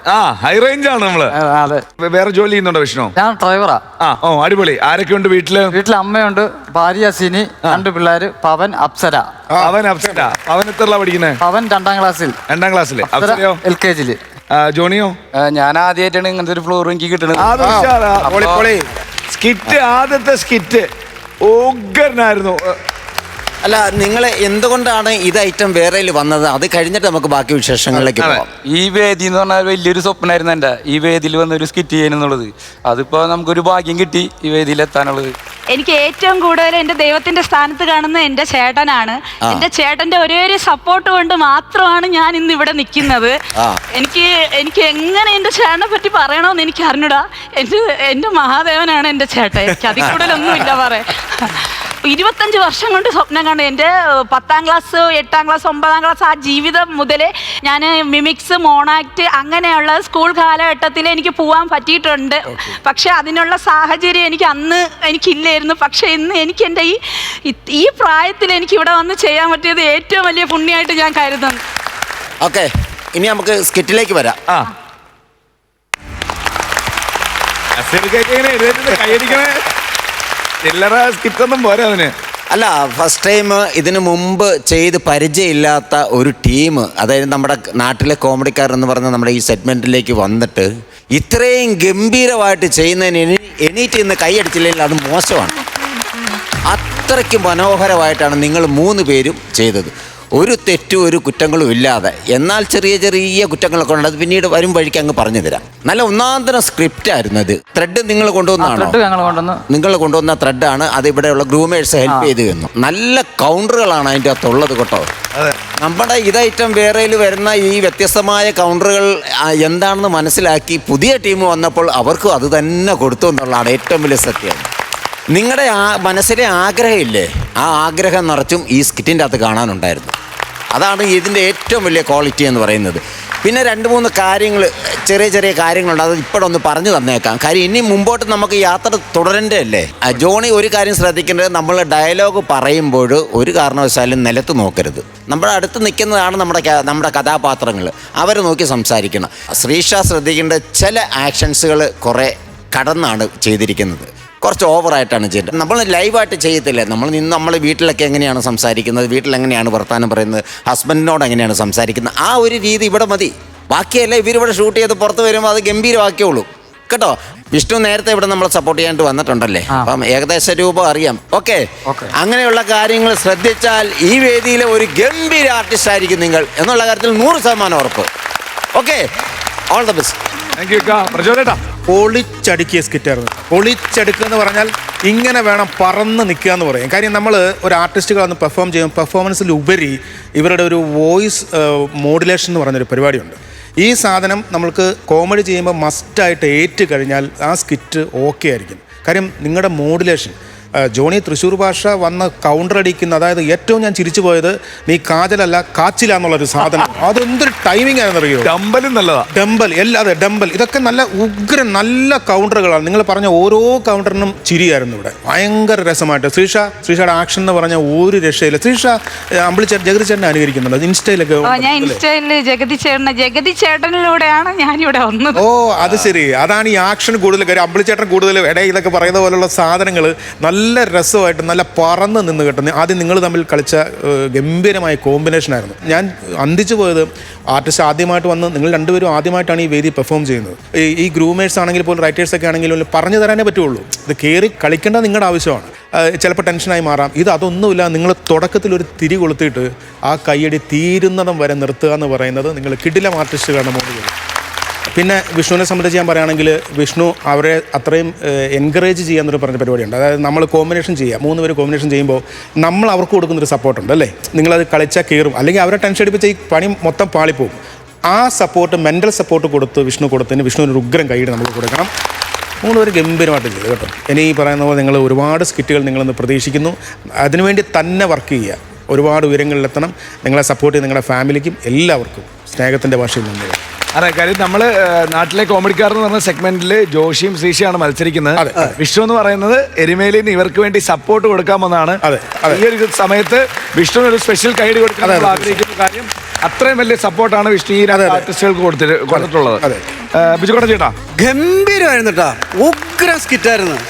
ഹൈ റേഞ്ച് ആണ് നമ്മള്. അതെ. വേറെ ജോലി ചെയ്യുന്നുണ്ടോ വിഷ്ണു? ഞാൻ ഡ്രൈവറാ. ഓ, അടിപൊളി. ആരൊക്കെയുണ്ട് വീട്ടില്? വീട്ടിൽ അമ്മയുണ്ട്, ഭാര്യ സിനി, 2 പിള്ളേര്, പവൻ, അപ്സര. അവൻ അപ്സര. അവൻ എത്രല്ല പഠിക്കുന്നത്? പവൻ 2ാം ക്ലാസ്സിൽ. 2ാം ക്ലാസ്സില്. അപ്സരയോ? LKGയില്. ജോണിയോ? ഞാൻ ആദ്യമായിട്ടാണ് ഇങ്ങനത്തെ ഒരു ഫ്ലോർ എനിക്ക് കിട്ടുന്നത്. സ്കിറ്റ്, ആദ്യത്തെ സ്കിറ്റ് ഉഗ്രനായിരുന്നു. അല്ല, നിങ്ങൾ എന്തുകൊണ്ടാണ് ഇത് ഐറ്റം വേറെ വന്നത്? അത് കഴിഞ്ഞിട്ട് നമുക്ക് ബാക്കി വിശേഷങ്ങളിലേക്ക് പോകാം. ഈ വേദി എന്ന് പറഞ്ഞാൽ വലിയൊരു സ്വപ്നമായിരുന്നു എൻ്റെ. ഈ വേദിയിൽ വന്ന് ഒരു സ്കിറ്റ് ചെയ്യാനെന്നുള്ളത്. അതിപ്പോ നമുക്കൊരു ഭാഗ്യം കിട്ടി ഈ വേദിയിൽ എത്താനുള്ളത്. എനിക്ക് ഏറ്റവും കൂടുതൽ എന്റെ ദൈവത്തിന്റെ സ്ഥാനത്ത് കാണുന്ന എന്റെ ചേട്ടനാണ്. എന്റെ ചേട്ടന്റെ ഒരേ ഒരു സപ്പോർട്ട് കൊണ്ട് മാത്രമാണ് ഞാൻ ഇന്ന് ഇവിടെ നിൽക്കുന്നത്. എനിക്ക് എങ്ങനെ എന്റെ ചേട്ടനെ പറ്റി പറയണമെന്ന് എനിക്ക് അറിഞ്ഞൂടാ. എന്റെ മഹാദേവനാണ് എന്റെ ചേട്ടൻ. എനിക്ക് അതിൽ കൂടുതലൊന്നുമില്ല പറയാൻ. 25 വർഷം കൊണ്ട് സ്വപ്നം കണ്ടു. എൻ്റെ 10ാം ക്ലാസ്, 8ാം ക്ലാസ്, 9ാം ക്ലാസ് ആ ജീവിതം മുതലേ ഞാൻ മിമിക്സ്, മോണാക്ട് അങ്ങനെയുള്ള സ്കൂൾ കാലഘട്ടത്തിൽ എനിക്ക് പോകാൻ പറ്റിയിട്ടുണ്ട്. പക്ഷെ അതിനുള്ള സാഹചര്യം എനിക്ക് അന്ന് എനിക്കില്ലായിരുന്നു. പക്ഷെ ഇന്ന് എനിക്ക് എൻ്റെ ഈ പ്രായത്തിൽ എനിക്ക് ഇവിടെ വന്ന് ചെയ്യാൻ പറ്റിയത് ഏറ്റവും വലിയ പുണ്യമായിട്ട് ഞാൻ കരുതുന്നു. ഓക്കെ, ഇനി നമുക്ക് സ്കിറ്റിലേക്ക് വരാം. കൈയടിക്കണേ. ചില്ലറ സ്കിറ്റൊന്നും പോരാ അതിന്. അല്ല, ഫസ്റ്റ് ടൈം ഇതിനു മുമ്പ് ചെയ്ത് പരിചയമില്ലാത്ത ഒരു ടീം, അതായത് നമ്മുടെ നാട്ടിലെ കോമഡിക്കാരെന്ന് പറഞ്ഞ നമ്മുടെ ഈ സെഗ്മെന്റിലേക്ക് വന്നിട്ട് ഇത്രയും ഗംഭീരമായിട്ട് ചെയ്യുന്നതിന് എണീറ്റ് ഇന്ന് കൈയടിച്ചില്ലെങ്കിൽ അത് മോശമാണ്. അത്രയ്ക്ക് മനോഹരമായിട്ടാണ് നിങ്ങൾ 3 പേരും ചെയ്തത്. ഒരു തെറ്റും ഒരു കുറ്റങ്ങളും ഇല്ലാതെ. എന്നാൽ ചെറിയ ചെറിയ കുറ്റങ്ങളൊക്കെ ഉണ്ട്, അത് പിന്നീട് വരും വഴിക്ക് അങ്ങ് പറഞ്ഞു തരാം. നല്ല ഒന്നാന്തരം സ്ക്രിപ്റ്റ് ആയിരുന്നു അത്. ത്രെഡ് നിങ്ങൾ കൊണ്ടുവന്നാണോ? നിങ്ങൾ കൊണ്ടുവന്ന ത്രെഡാണ്. അത് ഇവിടെയുള്ള ഗ്രൂമേഴ്സ് ഹെൽപ്പ് ചെയ്ത് തന്നു. നല്ല കൗണ്ടറുകളാണ് അതിൻ്റെ അകത്തുള്ളത് കേട്ടോ. നമ്മുടെ ഇതൈറ്റം വേറെയിൽ വരുന്ന ഈ വ്യത്യസ്തമായ കൗണ്ടറുകൾ എന്താണെന്ന് മനസ്സിലാക്കി പുതിയ ടീം വന്നപ്പോൾ അവർക്കും അത് തന്നെ കൊടുത്തു എന്നുള്ളതാണ് ഏറ്റവും വലിയ സത്യം. നിങ്ങളുടെ മനസ്സിലെ ആഗ്രഹമില്ലേ, ആ ആഗ്രഹം നിറച്ചും ഈ സ്കിറ്റിൻ്റെ അകത്ത് കാണാനുണ്ടായിരുന്നു. അതാണ് ഇതിൻ്റെ ഏറ്റവും വലിയ ക്വാളിറ്റി എന്ന് പറയുന്നത്. പിന്നെ 2-3 കാര്യങ്ങൾ, ചെറിയ ചെറിയ കാര്യങ്ങളുണ്ട്, അത് ഇപ്പോഴൊന്ന് പറഞ്ഞു തന്നേക്കാം. കാര്യം ഇനി മുമ്പോട്ട് നമുക്ക് യാത്ര തുടരണ്ടേ അല്ലേ. ജോണി ഒരു കാര്യം ശ്രദ്ധിക്കേണ്ടത്, നമ്മൾ ഡയലോഗ് പറയുമ്പോൾ ഒരു കാരണവശാലും നിലത്ത് നോക്കരുത്. നമ്മുടെ അടുത്ത് നിൽക്കുന്നതാണ് നമ്മുടെ കഥാപാത്രങ്ങൾ, അവരെ നോക്കി സംസാരിക്കണം. ശ്രീഷ ശ്രദ്ധിക്കേണ്ട ചില ആക്ഷൻസുകൾ കുറേ കടന്നാണ് ചെയ്തിരിക്കുന്നത്, കുറച്ച് ഓവറായിട്ടാണ് ചെയ്യുന്നത്. നമ്മൾ ലൈവായിട്ട് ചെയ്യത്തില്ല. നമ്മൾ വീട്ടിലൊക്കെ എങ്ങനെയാണ് സംസാരിക്കുന്നത്, വീട്ടിലെങ്ങനെയാണ് വർത്തമാനം പറയുന്നത്, ഹസ്ബൻഡിനോട് എങ്ങനെയാണ് സംസാരിക്കുന്നത്, ആ ഒരു രീതി ഇവിടെ മതി. ബാക്കിയല്ല ഇവരിവിടെ ഷൂട്ട് ചെയ്ത് പുറത്ത് വരുമ്പോൾ അത് ഗംഭീരമാക്കിയുള്ളൂ കേട്ടോ. വിഷ്ണു നേരത്തെ ഇവിടെ നമ്മൾ സപ്പോർട്ട് ചെയ്യാനായിട്ട് വന്നിട്ടുണ്ടല്ലേ, അപ്പം ഏകദേശ രൂപം അറിയാം. ഓക്കെ, അങ്ങനെയുള്ള കാര്യങ്ങൾ ശ്രദ്ധിച്ചാൽ ഈ വേദിയിലെ ഒരു ഗംഭീര ആർട്ടിസ്റ്റ് ആയിരിക്കും നിങ്ങൾ എന്നുള്ള കാര്യത്തിൽ 100% ഉറപ്പ്. Okay, all the best. Thank you പ്രചോദേട്ടാ. പൊളിച്ചടുക്കിയ സ്കിറ്റായിരുന്നു. പൊളിച്ചടുക്കുക എന്ന് പറഞ്ഞാൽ ഇങ്ങനെ വേണം പറന്ന് നിൽക്കുക എന്ന് പറയും. കാര്യം നമ്മൾ ഒരു ആർട്ടിസ്റ്റുകൾ വന്ന് പെർഫോം ചെയ്യും, പെർഫോമൻസിലുപരി ഇവരുടെ ഒരു വോയിസ് മോഡുലേഷൻ എന്ന് പറഞ്ഞൊരു പരിപാടിയുണ്ട്. ഈ സാധനം നമ്മൾക്ക് കോമഡി ചെയ്യുമ്പോൾ മസ്റ്റായിട്ട് ഏറ്റ് കഴിഞ്ഞാൽ ആ സ്കിറ്റ് ഓക്കെ ആയിരിക്കും. കാര്യം നിങ്ങളുടെ മോഡുലേഷൻ, ജോണി തൃശ്ശൂർ ഭാഷ വന്ന് കൗണ്ടർ അടിക്കുന്ന, അതായത് ഏറ്റവും ഞാൻ ചിരിച്ചു പോയത് നീ കാജലല്ല കാച്ചിലാന്നുള്ളൊരു സാധനം. അതെന്തൊരു ടൈമിംഗ് ആണെന്നറിയോ. ഡമ്പലും നല്ലതാ. അതെ ഡമ്പൽ, ഇതൊക്കെ നല്ല ഉഗ്രൻ നല്ല കൗണ്ടറുകളാണ്. നിങ്ങൾ പറഞ്ഞ ഓരോ കൗണ്ടറിനും ചിരിയായിരുന്നു ഇവിടെ, ഭയങ്കര രസമായിട്ട്. ശ്രീഷയുടെ ആക്ഷൻ എന്ന് പറഞ്ഞ ഒരു രക്ഷയില്ല. ശ്രീഷ അമ്പിളിച്ചേട്ടൻ ജഗതി ചേട്ടനെ അനുകരിക്കുന്നുണ്ട് ഇൻസ്റ്റയിലൊക്കെ. ഞാൻ ഇൻസ്റ്റയില് ജഗതി ചേട്ടനിലൂടെയാണ് ഞാനിവിടെ വന്നത്. ഓ അത് ശരി, അതാണ് ഈ ആക്ഷൻ കൂടുതൽ. കാര്യം അമ്പിളിച്ചേട്ടൻ കൂടുതൽ ഇടയിൽ ഇതൊക്കെ പറയുന്ന പോലുള്ള സാധനങ്ങൾ നല്ല രസമായിട്ട് നല്ല പറന്ന് നിന്ന് കിട്ടുന്നത്. ആദ്യം നിങ്ങൾ തമ്മിൽ കളിച്ച ഗംഭീരമായ കോമ്പിനേഷനായിരുന്നു. ഞാൻ അന്തിച്ചു പോയത് ആർട്ടിസ്റ്റ് ആദ്യമായിട്ട് വന്ന് നിങ്ങൾ രണ്ടുപേരും ആദ്യമായിട്ടാണ് ഈ വേദി പെർഫോം ചെയ്യുന്നത്. ഈ ഗ്രൂമേഴ്സ് ആണെങ്കിൽ പോലും റൈറ്റേഴ്സൊക്കെ ആണെങ്കിലും പറഞ്ഞു തരാനേ പറ്റുള്ളൂ. ഇത് കയറി കളിക്കേണ്ടത് നിങ്ങളുടെ ആവശ്യമാണ്. ചിലപ്പോൾ ടെൻഷനായി മാറാം. അതൊന്നുമില്ല. നിങ്ങൾ തുടക്കത്തിൽ ഒരു തിരി കൊളുത്തിയിട്ട് ആ കയ്യടി തീരുന്നിടം വരെ നിർത്തുക എന്ന് പറയുന്നത് നിങ്ങൾ കിടിലം ആർട്ടിസ്റ്റുകളുടെ മുകളിൽ. പിന്നെ വിഷ്ണുവിനെ സംബന്ധിച്ച് ഞാൻ പറയുകയാണെങ്കിൽ, വിഷ്ണു അവരെ അത്രയും എൻകറേജ് ചെയ്യാന്നൊരു പറഞ്ഞ പരിപാടിയുണ്ട്. അതായത് നമ്മൾ കോമ്പിനേഷൻ ചെയ്യുക, 3 പേര് കോമ്പിനേഷൻ ചെയ്യുമ്പോൾ നമ്മൾ അവർക്ക് കൊടുക്കുന്നൊരു സപ്പോർട്ടുണ്ട് അല്ലേ. നിങ്ങളത് കളിച്ചാൽ കയറും, അല്ലെങ്കിൽ അവരെ ടെൻഷൻ അടിപ്പിച്ച ഈ പണി മൊത്തം പാളിപ്പോവും. ആ സപ്പോർട്ട്, മെൻ്റൽ സപ്പോർട്ട് വിഷ്ണു കൊടുത്തതിന് വിഷ്ണുവിന് ഒരു ഉഗ്രം കൈയ്യടി നമുക്ക് കൊടുക്കണം. 3 പേര് ഗംഭീരമായിട്ട് ചെയ്തു കേട്ടോ. ഇനി ഈ പറയുന്ന പോലെ നിങ്ങൾ ഒരുപാട് സ്കിറ്റുകൾ നിങ്ങളൊന്ന് പ്രതീക്ഷിക്കുന്നു. അതിനുവേണ്ടി തന്നെ വർക്ക് ചെയ്യുക, ഒരുപാട് ഉയരങ്ങളിലെത്തണം. നിങ്ങളെ സപ്പോർട്ട് ചെയ്ത് നിങ്ങളുടെ ഫാമിലിക്കും എല്ലാവർക്കും സ്നേഹത്തിൻ്റെ ഭാഷയിൽ നന്ദി. അതെ, കാര്യം നമ്മള് നാട്ടിലെ കോമഡിക്കാർ എന്ന് പറഞ്ഞ സെഗ്മെന്റിൽ ജോഷിയും ശ്രീഷയാണ് മത്സരിക്കുന്നത്. വിഷ്ണു എന്ന് പറയുന്നത് എരുമേലിന് ഇവർക്ക് വേണ്ടി സപ്പോർട്ട് കൊടുക്കാമെന്നാണ്. ഈ ഒരു സമയത്ത് വിഷ്ണു ഒരു സ്പെഷ്യൽ കൈഡ് കൊടുക്കാൻ ആഗ്രഹിക്കുന്ന കാര്യം, അത്രയും വലിയ സപ്പോർട്ടാണ് വിഷ്ണു ഈ ആർട്ടിസ്റ്റുകൾക്ക് കൊടുത്തിട്ടുള്ളത്. ബിജുക്കോട്ട ചേട്ടാ, ഗംഭീരമായിരുന്നു കേട്ടോ, ഉഗ്ര സ്കിറ്റായിരുന്നു.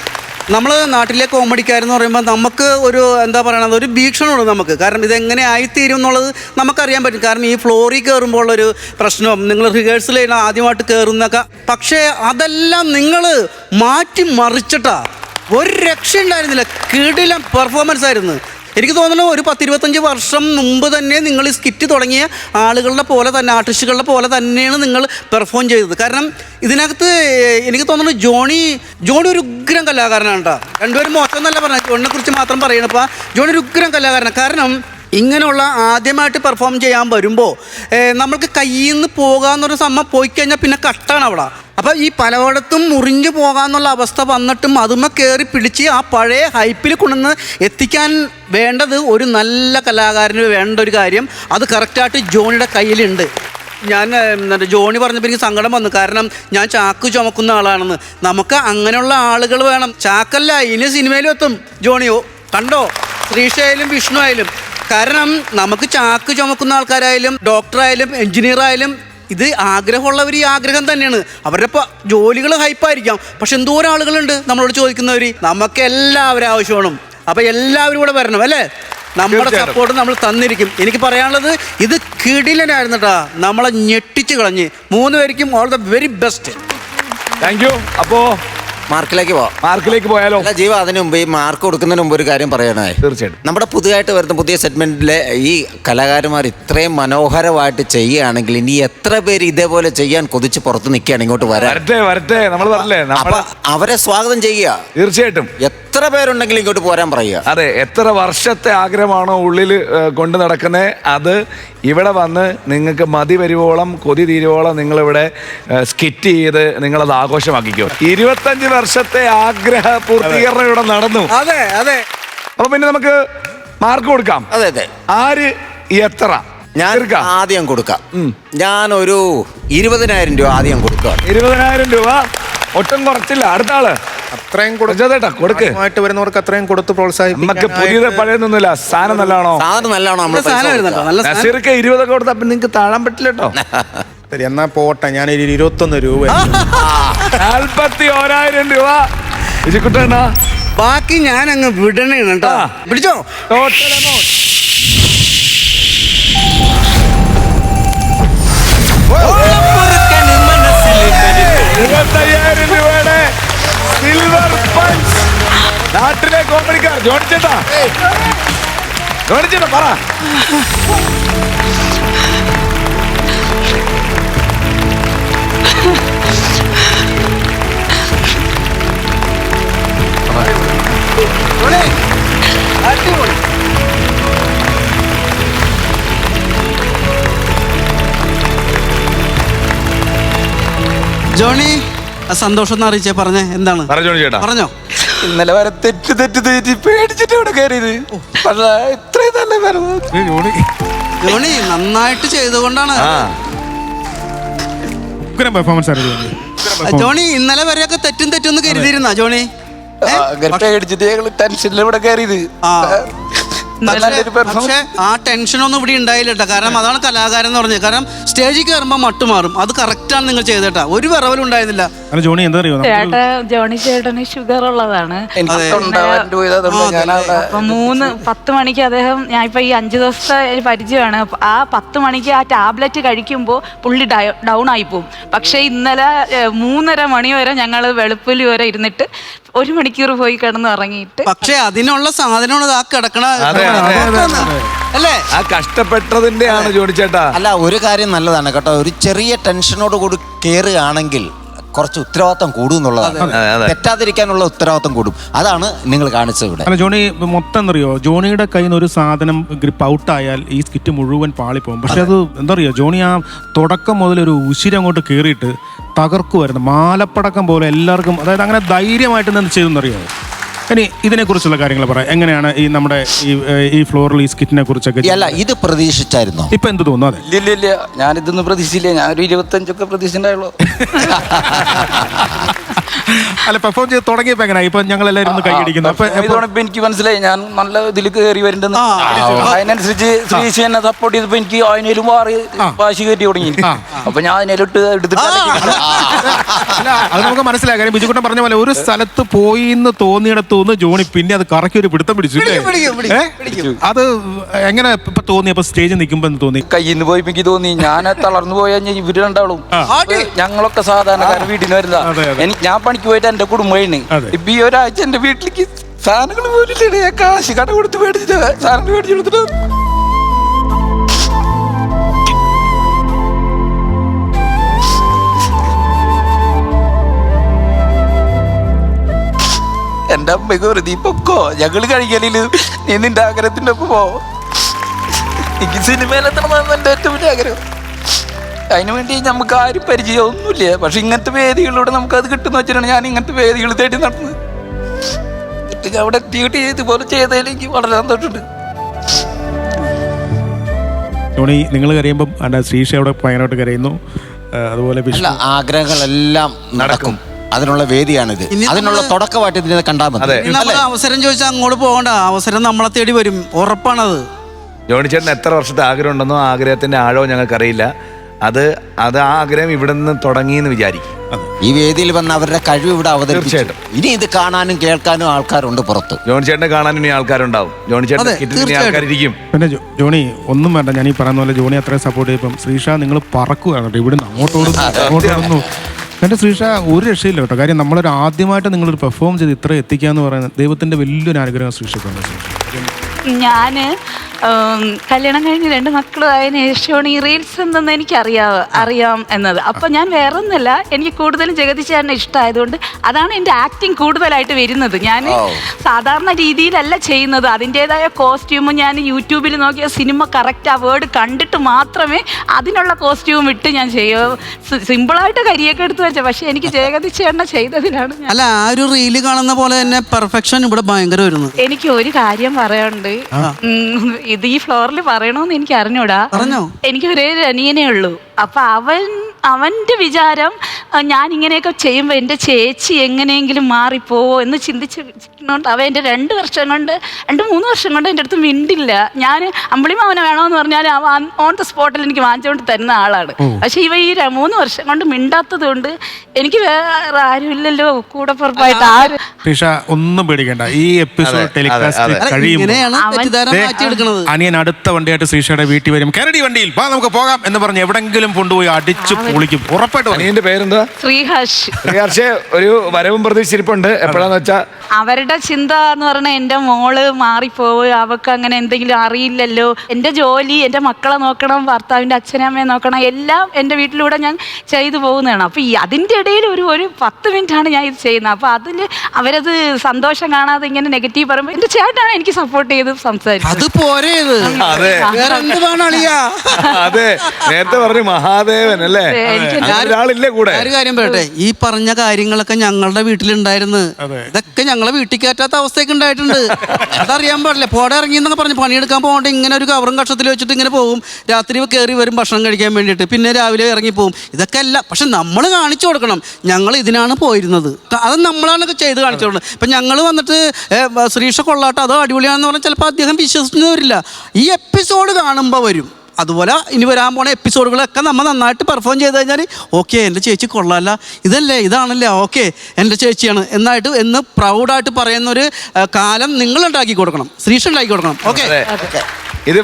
നമ്മൾ നാട്ടിലെ കോമഡിക്കാരെന്ന് പറയുമ്പോൾ നമുക്ക് ഒരു എന്താ പറയണത്, ഒരു ഭീഷണമുണ്ട് നമുക്ക്. കാരണം ഇതെങ്ങനെ ആയിത്തീരും എന്നുള്ളത് നമുക്കറിയാൻ പറ്റും. കാരണം ഈ ഫ്ലോറിൽ കയറുമ്പോൾ ഒരു പ്രശ്നവും, നിങ്ങൾ റിഹേഴ്സൽ ചെയ്യണം ആദ്യമായിട്ട് കയറുന്നൊക്കെ. പക്ഷേ അതെല്ലാം നിങ്ങൾ മാറ്റി മറിച്ചിട്ടാ, ഒരു രക്ഷ ഉണ്ടായിരുന്നില്ല. കിടിലം പെർഫോമൻസ് ആയിരുന്നു. എനിക്ക് തോന്നുന്നു ഒരു 10-25 വർഷം മുമ്പ് തന്നെ നിങ്ങൾ ഈ സ്കിറ്റ് തുടങ്ങിയ ആളുകളുടെ പോലെ തന്നെ, ആർട്ടിസ്റ്റുകളുടെ പോലെ തന്നെയാണ് നിങ്ങൾ പെർഫോം ചെയ്തത്. കാരണം ഇതിനകത്ത് എനിക്ക് തോന്നുന്നു ജോണി ഒരു ഉഗ്രം കലാകാരനാണ് കേട്ടോ. രണ്ടുപേരും മോശമെന്നല്ല പറഞ്ഞത്, ജോണിനെ കുറിച്ച് മാത്രം പറയണപ്പോൾ ജോണി ഒരു ഉഗ്രം കലാകാരനാണ്. കാരണം ഇങ്ങനെയുള്ള ആദ്യമായിട്ട് പെർഫോം ചെയ്യാൻ വരുമ്പോൾ നമ്മൾക്ക് കയ്യിൽ നിന്ന് പോകാമെന്നൊരു സമയം പോയി കഴിഞ്ഞാൽ പിന്നെ കട്ടാണ് അവിടെ. അപ്പോൾ ഈ പലയിടത്തും മുറിഞ്ഞു പോകാമെന്നുള്ള അവസ്ഥ വന്നിട്ടും അതുമ്മ കയറി പിടിച്ച് ആ പഴയ ഹൈപ്പിൽ കൊണ്ടുവന്ന് എത്തിക്കാൻ വേണ്ടത് ഒരു നല്ല കലാകാരന് വേണ്ട ഒരു കാര്യം, അത് കറക്റ്റായിട്ട് ജോണിയുടെ കയ്യിലുണ്ട്. ഞാൻ ജോണി പറഞ്ഞപ്പോൾ എനിക്ക് സങ്കടം വന്നു. കാരണം ഞാൻ ചാക്ക് ചുമക്കുന്ന ആളാണെന്ന്. നമുക്ക് അങ്ങനെയുള്ള ആളുകൾ വേണം. ചാക്കല്ല, ഇനി സിനിമയിലും എത്തും ജോണിയോ. കണ്ടോ, ശ്രീഷയായാലും വിഷ്ണു ആയാലും. കാരണം നമുക്ക് ചാക്ക് ചുമക്കുന്ന ആൾക്കാരായാലും ഡോക്ടറായാലും എൻജിനീയറായാലും ഇത് ആഗ്രഹമുള്ളവർ ഈ ആഗ്രഹം തന്നെയാണ്. അവരുടെ ഇപ്പോൾ ജോലികൾ ഹൈപ്പായിരിക്കാം, പക്ഷെ എന്തോരം ആളുകളുണ്ട് നമ്മളോട് ചോദിക്കുന്നവർ. നമുക്ക് എല്ലാവരും ആവശ്യമാണ്. അപ്പോൾ എല്ലാവരും കൂടെ വരണം അല്ലേ. നമ്മുടെ സപ്പോർട്ട് നമ്മൾ തന്നിരിക്കും. എനിക്ക് പറയാനുള്ളത്, ഇത് കിടിലനായിരുന്നു കേട്ടോ, നമ്മളെ ഞെട്ടിച്ച് കളഞ്ഞ്. 3 പേർക്കും all the very best. Thank U. അപ്പോ മാർക്കിലേക്ക് പോയാലോ? അല്ല ജീവ, അതിന് മുമ്പ് ഈ മാർക്ക് കൊടുക്കുന്നതിന് മുമ്പ് ഒരു കാര്യം പറയണേ. തീർച്ചയായിട്ടും നമ്മുടെ പുതിയതായിട്ട് വരുന്ന പുതിയ സെഗ്മെന്റിലെ ഈ കലാകാരന്മാർ ഇത്രയും മനോഹരമായിട്ട് ചെയ്യുകയാണെങ്കിൽ ഇനി എത്ര പേര് ഇതേപോലെ ചെയ്യാൻ കൊതിച്ച് പുറത്ത് നിൽക്കുകയാണ്, ഇങ്ങോട്ട് വരട്ടെ. നമ്മൾ പറഞ്ഞില്ലേ, അവരെ സ്വാഗതം ചെയ്യുക. തീർച്ചയായിട്ടും എത്ര പേരുണ്ടെങ്കിലും ഇങ്ങോട്ട് പോരാൻ പറയുക. അതെ, എത്ര വർഷത്തെ ആഗ്രഹമാണോ ഉള്ളിൽ കൊണ്ടു നടക്കുന്നത്, അത് ഇവിടെ വന്ന് നിങ്ങൾക്ക് മതി വരുവോളം, കൊതി തീരുവോളം നിങ്ങളിവിടെ സ്കിറ്റ് ചെയ്ത് നിങ്ങളത് ആഘോഷമാക്കിക്കോ. 25 വർഷത്തെ ആഗ്രഹ പൂർത്തീകരണം ഇവിടെ നടന്നു. അതെ. അപ്പൊ പിന്നെ നമുക്ക് മാർക്ക് കൊടുക്കാം. അതെ. ആര് എത്ര ഞാൻ തീർക്കാം. ആദ്യം കൊടുക്കാം. ഞാനൊരു 20,000 രൂപ ആദ്യം കൊടുക്കാം. 20,000 രൂപ ഒട്ടും കുറച്ചില്ല. അടുത്ത ആള് അത്രയും ചേട്ടാ കൊടുക്ക്. ആയിട്ട് വരുന്നവർക്ക് അത്രയും കൊടുത്ത് നമുക്ക് പ്രോത്സാഹിപ്പിക്കാൻ പുതിയത് പഴയൊന്നുമില്ല. സാധനം നല്ലതാണോ? സാധനം നല്ലതാണോ? നമ്മൾ നല്ല സാധനം വരുന്നുണ്ടോ? നല്ല സാധനം. നസീർക്ക് 20 കൊടുത്ത അപ്പൊ നിങ്ങക്ക് താഴാൻ പറ്റില്ല കേട്ടോ. ശരി, എന്നാ പോട്ടെ. ഞാൻ 21 രൂപ 41,000 രൂപ വിജയകുട്ടണ്ണ. ബാക്കി ഞാൻ അങ്ങ് വിടണേണ് കേട്ടോ. ആ. പിടിച്ചോ. ടോട്ടൽ എമൗണ്ട് 25,000 രൂപയുടെ സിൽവർ പഞ്ച്. നാട്ടിലെ കോമഡിക്കാർ ജോണി ചേട്ടാ, ജോണി ചേട്ടാ പറ. അടിപൊളി. ജോണി ആ സന്തോഷം എന്ന് അറിയിച്ചേ. പറഞ്ഞേ എന്താണ്? പറ ജോണി ചേട്ടാ. പറഞ്ഞോ. ഇന്നലെ വരെ തെറ്റി പേടിച്ചിട്ട് ഇവിടെ കയറിയത്. പക്ഷേ ഇത്രയും നല്ല വരവ്. ജോണി നന്നായിട്ട് ചെയ്തുകൊണ്ടാണ്. പെർഫോമൻസ് ആയിരുന്നു. ജോണി ഇന്നലെ വരെയൊക്കെ തെറ്റും കരുതിയിരുന്ന ജോണി. പേടിച്ചിട്ട് ഞങ്ങള് ടെൻഷനിൽ ഇവിടെ കയറിയത്. ആ. നല്ലൊരു പെർഫോമൻസ്. പക്ഷെ ആ ടെൻഷനൊന്നും ഇവിടെ ഉണ്ടായില്ല കേട്ടോ. കാരണം അതാണ് കലാകാരൻ എന്ന് പറഞ്ഞത്. കാരണം സ്റ്റേജിൽ കയറുമ്പോൾ മട്ട് മാറും. അത് കറക്റ്റാണ് നിങ്ങൾ ചെയ്തേട്ടാ. ഒരു വിറവലും ഉണ്ടായിരുന്നില്ല. ജോണി എന്താ അറിയോ, ജോണി ചേട്ടന് ഷുഗർ ഉള്ളതാണ്. അതെ. അപ്പൊ 10 മണിക്ക് അദ്ദേഹം, ഞാൻ ഇപ്പൊ ഈ 5 ദിവസത്തെ ഒരു പരിചയമാണ്. ആ 10 മണിക്ക് ആ ടാബ്ലറ്റ് കഴിക്കുമ്പോൾ പുള്ളി ഡൗൺ ആയി പോകും. പക്ഷെ ഇന്നലെ 3:30 മണി വരെ ഞങ്ങൾ വെളുപ്പിൽ വരെ ഇരുന്നിട്ട് 1 മണിക്കൂർ പോയി കിടന്ന് ഇറങ്ങിയിട്ട്. പക്ഷെ അതിനുള്ള സാധനമാണ് ആ കിടക്കണ അല്ലേ. ആ കഷ്ടപ്പെട്ടതിന്റെ ആണ് ജോണി ചേട്ടാ. അല്ല, ഒരു കാര്യം നല്ലതാണ് കേട്ടോ. ഒരു ചെറിയ ടെൻഷനോട് കൂടി കയറുകയാണെങ്കിൽ കുറച്ച് ഉത്തരവാദിത്തം കൂടും എന്നുള്ളതാണ്. തെറ്റാതിരിക്കാനുള്ള ഉത്തരവാദിത്തം കൂടും. അതാണ് നിങ്ങൾ കാണിച്ചത് ഇവിടെ. അല്ല ജോണി, മൊത്തം എന്തറിയോ, ജോണിയുടെ കയ്യിൽ നിന്ന് ഒരു സാധനം ഗ്രിപ്പ് ഔട്ടായാൽ ഈ സ്കിറ്റ് മുഴുവൻ പാളിപ്പോകും. പക്ഷെ അത് എന്താ പറയുക, ജോണി ആ തുടക്കം മുതൽ ഒരു ഉശിരി അങ്ങോട്ട് കയറിയിട്ട് തകർക്കുമായിരുന്നു. മാലപ്പടക്കം പോലെ എല്ലാവർക്കും, അതായത് അങ്ങനെ ധൈര്യമായിട്ട് നിന്ന് ചെയ്തെന്നറിയോ. ഇനി ഇതിനെക്കുറിച്ചുള്ള കാര്യങ്ങൾ പറയാം. എങ്ങനെയാണ് ഈ നമ്മുടെ ഈ ഫ്ലോറിൽ ഈ സ്കിറ്റിനെ കുറിച്ചൊക്കെ? അല്ല, ഇത് പ്രതീക്ഷിച്ചായിരുന്നോ? ഇപ്പൊ എന്ത് തോന്നുന്നു? അതെ, ഇല്ല ഞാനിതൊന്നും പ്രതീക്ഷിച്ചില്ല. ഞാൻ ഒരു 25 പ്രതീക്ഷിച്ചിട്ടുണ്ടായുള്ളൂ. അല്ല, പെർഫോം ചെയ്ത് തുടങ്ങിയപ്പോ എങ്ങനെയാ? ഇപ്പൊ ഞങ്ങൾ എല്ലാവരും ഒന്ന് കൈയടിക്കുന്നു. അപ്പൊ എനിക്ക് മനസ്സിലായി ഞാൻ നല്ല ഇതിൽ കയറി വരുന്നുണ്ടെന്ന്. അതിനനുസരിച്ച് ശ്രീശ എന്നെ സപ്പോർട്ട് ചെയ്തപ്പോ എനിക്ക് അതിനേലും മാറി വാശി കയറ്റി തുടങ്ങി. അപ്പൊ ഞാൻ അതിനേലിട്ട് എടുത്തിട്ട് അത് നമുക്ക് മനസ്സിലായി. കാര്യം ബിജുക്കുട്ടൻ പറഞ്ഞ പോലെ ഒരു സ്ഥലത്ത് പോയി എന്ന് തോന്നിയിടത്തുനിന്ന് ജോണി പിന്നെ അത് കറക്കി ഒരു പിടുത്തം പിടിച്ചു. അത് എങ്ങനെ ഇപ്പൊ തോന്നി? അപ്പൊ സ്റ്റേജിൽ നിൽക്കുമ്പോ തോന്നി? കയ്യിൽ നിന്ന് പോയി എനിക്ക് തോന്നി ഞാൻ തളർന്നു പോയാൽ ഇവര് രണ്ടാളും. ഞങ്ങളൊക്കെ സാധാരണക്കാരൻ വീട്ടിൽ നിന്ന് വരുന്നതാ. ഞാൻ പണിക്ക് പോയിട്ട് എന്റെ കുടുംബമാണ്. ഇപ്പൊ ഈ ഒരാഴ്ച എന്റെ വീട്ടിലേക്ക് സാധനങ്ങൾ പോയിട്ടില്ലേ, കാശ് കട കൊടുത്ത് മേടിച്ചിട്ട് സാധനങ്ങൾ മേടിച്ചു കൊടുത്തിട്ട് എന്റെ അമ്മയ്ക്ക് ഒരു നീ പൊക്കോ, ഞങ്ങള് കഴിക്കലില് നീ നിന്റെ ആഗ്രഹത്തിന്റെ ഒപ്പം പോ. എനിക്ക് സിനിമയിലെത്തണമെന്നാണ് എന്റെ ഏറ്റവും വലിയ ആഗ്രഹം. അതിനുവേണ്ടി നമുക്ക് ആരും പരിചയം ഒന്നുമില്ല. പക്ഷെ ഇങ്ങനത്തെ വേദികളിലൂടെ നമുക്ക് അത് കിട്ടുന്ന വെച്ചിട്ടാണ് ഞാൻ ഇങ്ങനത്തെ വേദികൾ തേടി നടന്നത്. എന്നിട്ട് അവിടെ എത്തിയിട്ട് ഇതുപോലെ ചെയ്തതിൽ എനിക്ക് വളരെ സന്തോഷമുണ്ട്. ജോണി, നിങ്ങൾ കരയുമ്പം ശ്രീഷ അവിടെ ഭയങ്കരമായിട്ട് കരയുന്നു. അതുപോലെ ആഗ്രഹങ്ങളെല്ലാം നടക്കും. അതിനുള്ള വേദിയാണിത്. അതിനുള്ള തുടക്കമായിട്ട് ഇതിനെ കണ്ടാൽ മതി. നമ്മൾ അവസരം ചോദിച്ചാൽ അങ്ങോട്ട് പോകണ്ട. അവസരം നമ്മളെ തേടി വരും. ഉറപ്പാണത്. ജോണി ചേട്ടന് എത്ര വർഷത്തെ ആഗ്രഹം ഉണ്ടെന്നോ ആഗ്രഹത്തിന്റെ ആഴവും ഞങ്ങൾക്കറിയില്ല. അത് ആ ആഗ്രഹം ഇവിടെ നിന്ന് തുടങ്ങിയെന്ന് വിചാരിക്കും. ഈ വേദിയിൽ വന്ന് അവരുടെ കഴിവ് ഇവിടെ അവതരിപ്പിച്ചു. ഇനി ഇത് കാണാനും കേൾക്കാനും ആൾക്കാരുണ്ട് പുറത്ത്. ജോണി ചേട്ടനെ കാണാൻ ഇനി ആൾക്കാരുണ്ടാവും. ജോണി ചേട്ടൻ ആൾക്കാരിക്കും. പിന്നെ ജോണി, ഒന്നും വേണ്ട. ഞാൻ ഈ പറയുന്ന പോലെ ജോണി അത്രയും സപ്പോർട്ട് ചെയ്തപ്പം ശ്രീഷ നിങ്ങൾ പറക്കുകയാണ് ഇവിടുന്ന് അങ്ങോട്ടോടുന്നു. എൻ്റെ ശ്രീഷ ഒരു രക്ഷയില്ല കേട്ടോ. കാര്യം നമ്മളൊരു ആദ്യമായിട്ട് നിങ്ങളൊരു പെർഫോം ചെയ്ത് ഇത്ര എത്തിക്കാന്ന് പറയുന്നത് ദൈവത്തിന്റെ വലിയൊരു ആഗ്രഹം ശ്രീഷക്കാണ്. ഞാന് കല്യാണം കഴിഞ്ഞ് 2 മക്കളും ആയതിനു ശേഷമാണ് ഈ റീൽസ് എന്തെന്ന് എനിക്ക് അറിയാം എന്നത്. അപ്പം ഞാൻ വേറെ ഒന്നല്ല, എനിക്ക് കൂടുതലും ജഗതി ചേട്ടനെ ഇഷ്ടമായതുകൊണ്ട് അതാണ് എൻ്റെ ആക്ടിങ് കൂടുതലായിട്ട് വരുന്നത്. ഞാൻ സാധാരണ രീതിയിലല്ല ചെയ്യുന്നത്. അതിൻ്റെതായ കോസ്റ്റ്യൂമും ഞാൻ യൂട്യൂബിൽ നോക്കിയ സിനിമ കറക്റ്റ് ആ വേർഡ് കണ്ടിട്ട് മാത്രമേ അതിനുള്ള കോസ്റ്റ്യൂം ഇട്ട് ഞാൻ ചെയ്യൂ. സിമ്പിളായിട്ട് കരിയൊക്കെ എടുത്ത് വെച്ച. പക്ഷെ എനിക്ക് ജഗതി ചേട്ടനെ ചെയ്തതിലാണ്. അല്ല, ആ ഒരു റീല് കാണുന്ന പോലെ തന്നെ പെർഫെക്ഷൻ ഇവിടെ ഭയങ്കര വരുന്നു. എനിക്ക് ഒരു കാര്യം പറയാനുണ്ട്. ഇത് ഈ ഫ്ലോറിൽ പറയണോന്ന് എനിക്ക് അറിഞ്ഞൂടാ. പറഞ്ഞോ? എനിക്ക് ഒരേ ഒരു അനിയനേ ഉള്ളൂ. അപ്പൊ അവന്റെ വിചാരം ഞാൻ ഇങ്ങനെയൊക്കെ ചെയ്യുമ്പോൾ എൻ്റെ ചേച്ചി എങ്ങനെയെങ്കിലും മാറിപ്പോവോ എന്ന് ചിന്തിച്ചിട്ടുണ്ട്. അവൻ എൻ്റെ 2 വർഷം കൊണ്ട് എൻ്റെ അടുത്ത് മിണ്ടില്ല. ഞാൻ അമ്പിളിമാവനെ വേണമെന്ന് പറഞ്ഞാൽ അവൻ ഓൺ ദ സ്പോട്ടിൽ എനിക്ക് വാങ്ങിച്ചുകൊണ്ട് തരുന്ന ആളാണ്. പക്ഷെ ഇവ ഈ 3 വർഷം കൊണ്ട് മിണ്ടാത്തത് കൊണ്ട് എനിക്ക് വേറെ ആരുമില്ലല്ലോ കൂടെ പുറപ്പായിട്ട്. ആര് ശ്രീഷ ഒന്നും പേടിക്കണ്ട, ഈ എപ്പിസോഡ് ടെലികാസ്റ്റ് കഴിയുമ്പോൾ ഇങ്ങനെയാണ് തെറ്റിദ്ധാരണ മാറ്റിയെടുക്കുന്നത്. അനിയൻ അടുത്ത വണ്ടിയായിട്ട് ശ്രീഷയുടെ വീട്ടിൽ വരും. കരടി വണ്ടിയിൽ വാ നമുക്ക് പോകാം എന്ന് പറഞ്ഞ് എവിടെങ്കിലും കൊണ്ടുപോയി അടിച്ചു പൊളിക്കും, ഉറപ്പായിട്ടും. അനിയന്റെ പേരെന്താ? ശ്രീഹർഷ്. ശ്രീഹർഷ് ഒരു വരവും പ്രതീക്ഷിച്ചിരിപ്പുണ്ട്. എപ്പോഴാന്ന് വെച്ചാ അവരുടെ ചിന്ത എന്ന് പറഞ്ഞാൽ എൻ്റെ മോള് മാറിപ്പോവും, അവക്ക് അങ്ങനെ എന്തെങ്കിലും അറിയില്ലല്ലോ. എൻ്റെ ജോലി, എൻ്റെ മക്കളെ നോക്കണം, ഭർത്താവിൻ്റെ അച്ഛനമ്മയെ നോക്കണം, എല്ലാം എൻ്റെ വീട്ടിലൂടെ ഞാൻ ചെയ്തു പോകുന്നതാണ്. അപ്പോൾ അതിൻ്റെ ഇടയിൽ ഒരു 10 മിനിറ്റാണ് ഞാൻ ഇത് ചെയ്യുന്നത്. അപ്പോൾ അതിൽ അവരത് സന്തോഷം കാണാതെ ഇങ്ങനെ നെഗറ്റീവ് പറയുമ്പോൾ എൻ്റെ ചേട്ടനാണ് എനിക്ക് സപ്പോർട്ട് ചെയ്ത് സംസാരിച്ചത്. അത് പോരെ ഇത്. അതെ. വേറെ എന്ത് വേണം അളിയാ? അതെ, നേരത്തെ പറഞ്ഞു മഹാദേവൻ അല്ലേ? അങ്ങനെ ഒരാളില്ലേ കൂടെ? ഒരു കാര്യം പറയട്ടെ, ഈ പറഞ്ഞ കാര്യങ്ങളൊക്കെ ഞങ്ങളുടെ വീട്ടിലുണ്ടായിരുന്നു. ഇതൊക്കെ ഞങ്ങളെ വീട്ടിൽ കയറ്റാത്ത അവസ്ഥയൊക്കെ ഉണ്ടായിട്ടുണ്ട്. അതറിയാൻ പാടില്ല. പോടെ ഇറങ്ങി എന്നൊക്കെ പറഞ്ഞ് പണിയെടുക്കാൻ പോകണ്ട ഇങ്ങനെ ഒരു കവറും കഷത്തിൽ വെച്ചിട്ട് ഇങ്ങനെ പോകും. രാത്രി കയറി വരും ഭക്ഷണം കഴിക്കാൻ വേണ്ടിയിട്ട്, പിന്നെ രാവിലെ ഇറങ്ങി പോകും. ഇതൊക്കെ അല്ല, പക്ഷെ നമ്മൾ കാണിച്ചു കൊടുക്കണം ഞങ്ങൾ ഇതിനാണ് പോയിരുന്നത്. അത് നമ്മളാണ് ചെയ്ത് കാണിച്ചു കൊടുക്കണം. ഇപ്പം ഞങ്ങൾ വന്നിട്ട് ശ്രീഷ കൊള്ളാട്ടോ അതോ അടിപൊളിയാണെന്ന് പറഞ്ഞാൽ ചിലപ്പോൾ അദ്ദേഹം വിശ്വസിച്ചു വരില്ല. ഈ എപ്പിസോഡ് കാണുമ്പോൾ വരും. അതുപോലെ ഇനി വരാൻ പോണ എപ്പിസോഡുകളൊക്കെ നമ്മൾ നന്നായിട്ട് പെർഫോം ചെയ്ത് കഴിഞ്ഞാൽ ഓക്കെ എൻ്റെ ചേച്ചി കൊള്ളാല്ല, ഇതല്ലേ ഇതാണല്ലേ ഓക്കെ എൻ്റെ ചേച്ചിയാണ് എന്ന് പ്രൗഡായിട്ട് പറയുന്നൊരു കാലം നിങ്ങൾ ഉണ്ടാക്കി കൊടുക്കണം, ശ്രീഷ ഉണ്ടാക്കി കൊടുക്കണം. ഓക്കെ, ഇത്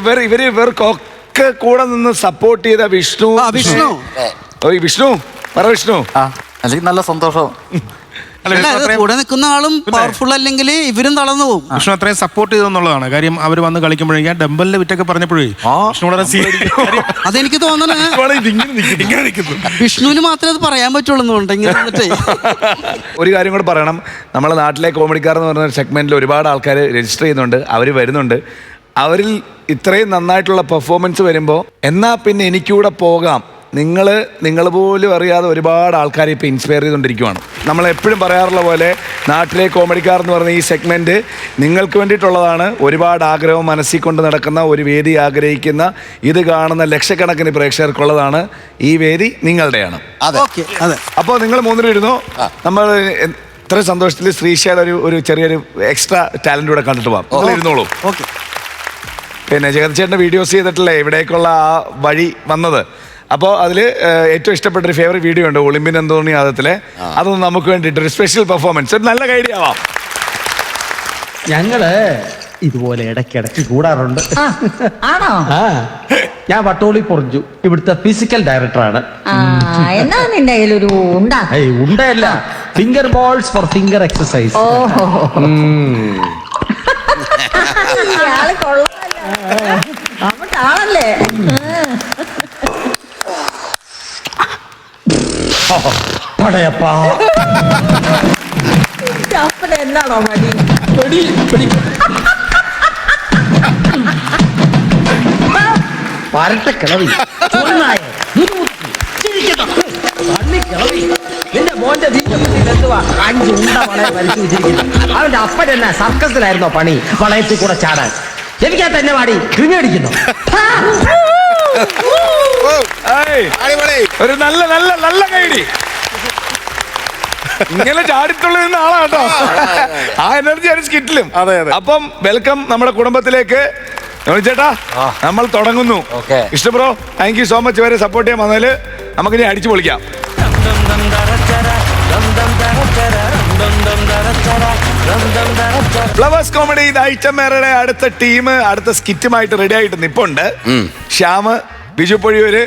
ഇവർക്കൊക്കെ കൂടെ നിന്ന് സപ്പോർട്ട് ചെയ്ത വിഷ്ണു. വിഷ്ണു പറ. വിഷ്ണു അല്ലെങ്കിൽ നല്ല സന്തോഷം. കൂടെ നിൽക്കുന്ന ആളും പവർഫുൾ അല്ലെങ്കിൽ ഇവരും തളർന്നു പോകും. വിഷ്ണു അത്രയും സപ്പോർട്ട് ചെയ്തെന്നുള്ളതാണ് കാര്യം. അവർ വന്ന് കളിക്കുമ്പോഴേ ഞാൻ ഡംബലിന്റെ വിറ്റൊക്കെ പറഞ്ഞപ്പോഴേ വിഷ്ണു അതെനിക്ക് തോന്നണേ വിഷ്ണുവിന് മാത്രമേ അത് പറയാൻ പറ്റുള്ളൂ. ഒരു കാര്യം കൂടെ പറയണം, നമ്മളെ നാട്ടിലെ കോമഡിക്കാർ എന്ന് പറയുന്ന സെഗ്മെന്റിൽ ഒരുപാട് ആൾക്കാർ രജിസ്റ്റർ ചെയ്യുന്നുണ്ട്, അവർ വരുന്നുണ്ട്. അവരിൽ ഇത്രയും നന്നായിട്ടുള്ള പെർഫോമൻസ് വരുമ്പോൾ എന്നാ പിന്നെ എനിക്കൂടെ പോകാം, നിങ്ങൾ പോലും അറിയാതെ ഒരുപാട് ആൾക്കാരെ ഇപ്പോൾ ഇൻസ്പയർ ചെയ്തുകൊണ്ടിരിക്കുകയാണ്. നമ്മൾ എപ്പോഴും പറയാറുള്ള പോലെ നാട്ടിലെ കോമഡിക്കാർ എന്ന് പറയുന്ന ഈ സെഗ്മെൻറ്റ് നിങ്ങൾക്ക് വേണ്ടിയിട്ടുള്ളതാണ്. ഒരുപാട് ആഗ്രഹം മനസ്സിൽ കൊണ്ട് നടക്കുന്ന ഒരു വേദി ആഗ്രഹിക്കുന്ന ഇത് കാണുന്ന ലക്ഷക്കണക്കിന് പ്രേക്ഷകർക്കുള്ളതാണ്. ഈ വേദി നിങ്ങളുടെയാണ്. അപ്പോൾ നിങ്ങൾ 3 പേരും ഇരുന്നു. നമ്മൾ ഇത്ര സന്തോഷത്തിൽ ശ്രീഷയുടെ ഒരു ചെറിയൊരു എക്സ്ട്രാ ടാലൻ്റ് കൂടെ കണ്ടിട്ട് പോകാം. നിങ്ങൾ ഇരുന്നോളൂ. പിന്നെ ജഗതിച്ചേട്ടൻ്റെ വീഡിയോസ് ചെയ്തിട്ടില്ലേ ഇവിടേക്കുള്ള ആ വഴി വന്നത്. അപ്പോൾ അതിൽ ഏറ്റവും ഇഷ്ടപ്പെട്ടൊരു ഫേവറേറ്റ് വീഡിയോ ഉണ്ട്, ഒളിമ്പ്യൻ അന്തോണി യാദത്തിലെ. അതൊന്ന് നമുക്ക് വേണ്ടിയിട്ട് ഒരു സ്പെഷ്യൽ പെർഫോമൻസ്, ഒരു നല്ല ഐഡിയ ആവാം. ഞങ്ങള് ഇതുപോലെ ഇടയ്ക്കിടയ്ക്ക് കൂടാറുണ്ട്. ആണോ? ഞാൻ വട്ടോളി പൊറിഞ്ഞു, ഇവിടുത്തെ ഫിസിക്കൽ ഡയറക്ടറാണ്. എന്നാ നിന്റെ കയ്യിലൊരു ഉണ്ടല്ല, finger balls for finger exercise. ആളല്ലേ? പടയപ്പാ എന്നാണോ മടി? പരട്ട കിളവി നിന്റെ മോന്റെ എന്തുവാ 5 ഉണ്ട വളയെ വരച്ചു വെച്ചിരിക്കുന്നു. അവന്റെ അപ്പൻ എന്നാ സർക്കസിലായിരുന്നോ പണി വളയത്തിൽ കൂടെ ചാടാൻ? എനിക്കാ തന്നെ പാടി ക്രിമിയടിക്കുന്നു. ഒരു നല്ല നല്ല നല്ല കൈഡി. ഇങ്ങനെ ചാടിത്തുള്ളി നിന്ന ആളാട്ടോ. ആ എനർജി ആണ് സ്കിറ്റിലും. അപ്പം വെൽക്കം നമ്മുടെ കുടുംബത്തിലേക്ക്. ചേട്ടാ നമ്മൾ തുടങ്ങുന്നു. ഇഷ്ടപ്രോ, താങ്ക് യു സോ മച്ച് വരെ സപ്പോർട്ട് ചെയ്യാൻ വന്നതിൽ. നമുക്കിനി അടിച്ചു പൊളിക്കാം. ഫ്ലവേഴ്സ് കോമഡി ദായിച്ചമ്മേരുടെ അടുത്ത ടീം അടുത്ത സ്കിറ്റുമായിട്ട് റെഡി ആയിട്ട് നിപ്പുണ്ട്. ശ്യാമ്, ബിജു പൊഴിയൂര്,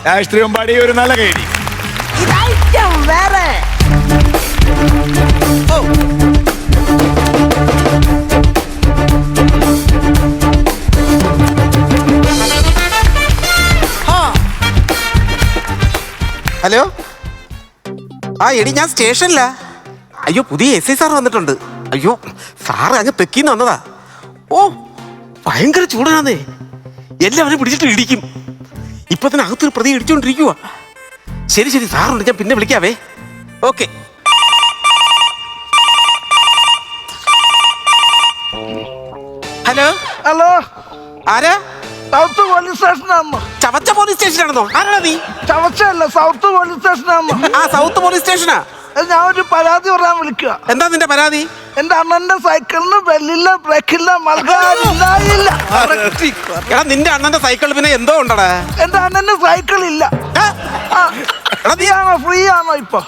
രാഷ്ട്രീയമ്പാടി. ഒരു നല്ല കൈഡി. ഹലോ, എടി ഞാൻ സ്റ്റേഷനിലാ. അയ്യോ, പുതിയ SI സാർ വന്നിട്ടുണ്ട്. അയ്യോ, സാറ് അങ്ങ് തെക്കിന്ന് വന്നതാ. ഓ, ഭയങ്കര ചൂടാന്നേ. എല്ലാവരും പിടിച്ചിട്ട് ഇടിക്കും. ഇപ്പൊ തന്നെ അകത്തൊരു പ്രതി ഇടിച്ചോണ്ടിരിക്കുക. ശരി സാറുണ്ട്, ഞാൻ പിന്നെ വിളിക്കാവേ. ഓക്കെ. ഹലോ. ആരാ? സൗത്ത് പോലീസ് സ്റ്റേഷനാണോ? ചവച്ച പോലീസ് സ്റ്റേഷനാണെന്നോ? ആരാ നീ? ചവച്ചല്ല, സൗത്ത് പോലീസ് സ്റ്റേഷനാണോ? ആ സൗത്ത് പോലീസ് സ്റ്റേഷനാ. ഞാൻ ഒരു പരാതി പറയാൻ വിളിക്കുക. എന്താ നിന്റെ പരാതി? എന്റെ അണ്ണന്റെ സൈക്കിളിന് ബെല്ലില്ല, ബ്രേക്കില്ല, മൽകാരില്ല. എടാ നിന്റെ അണ്ണന്റെ സൈക്കിൾ പിന്നെ എന്തോ ഉണ്ടടാ? എന്റെ അണ്ണന്റെ സൈക്കിൾ ഇല്ല. ഫ്രീ ആണോ? ഫ്രീ ആണോ? ഇപ്പൊ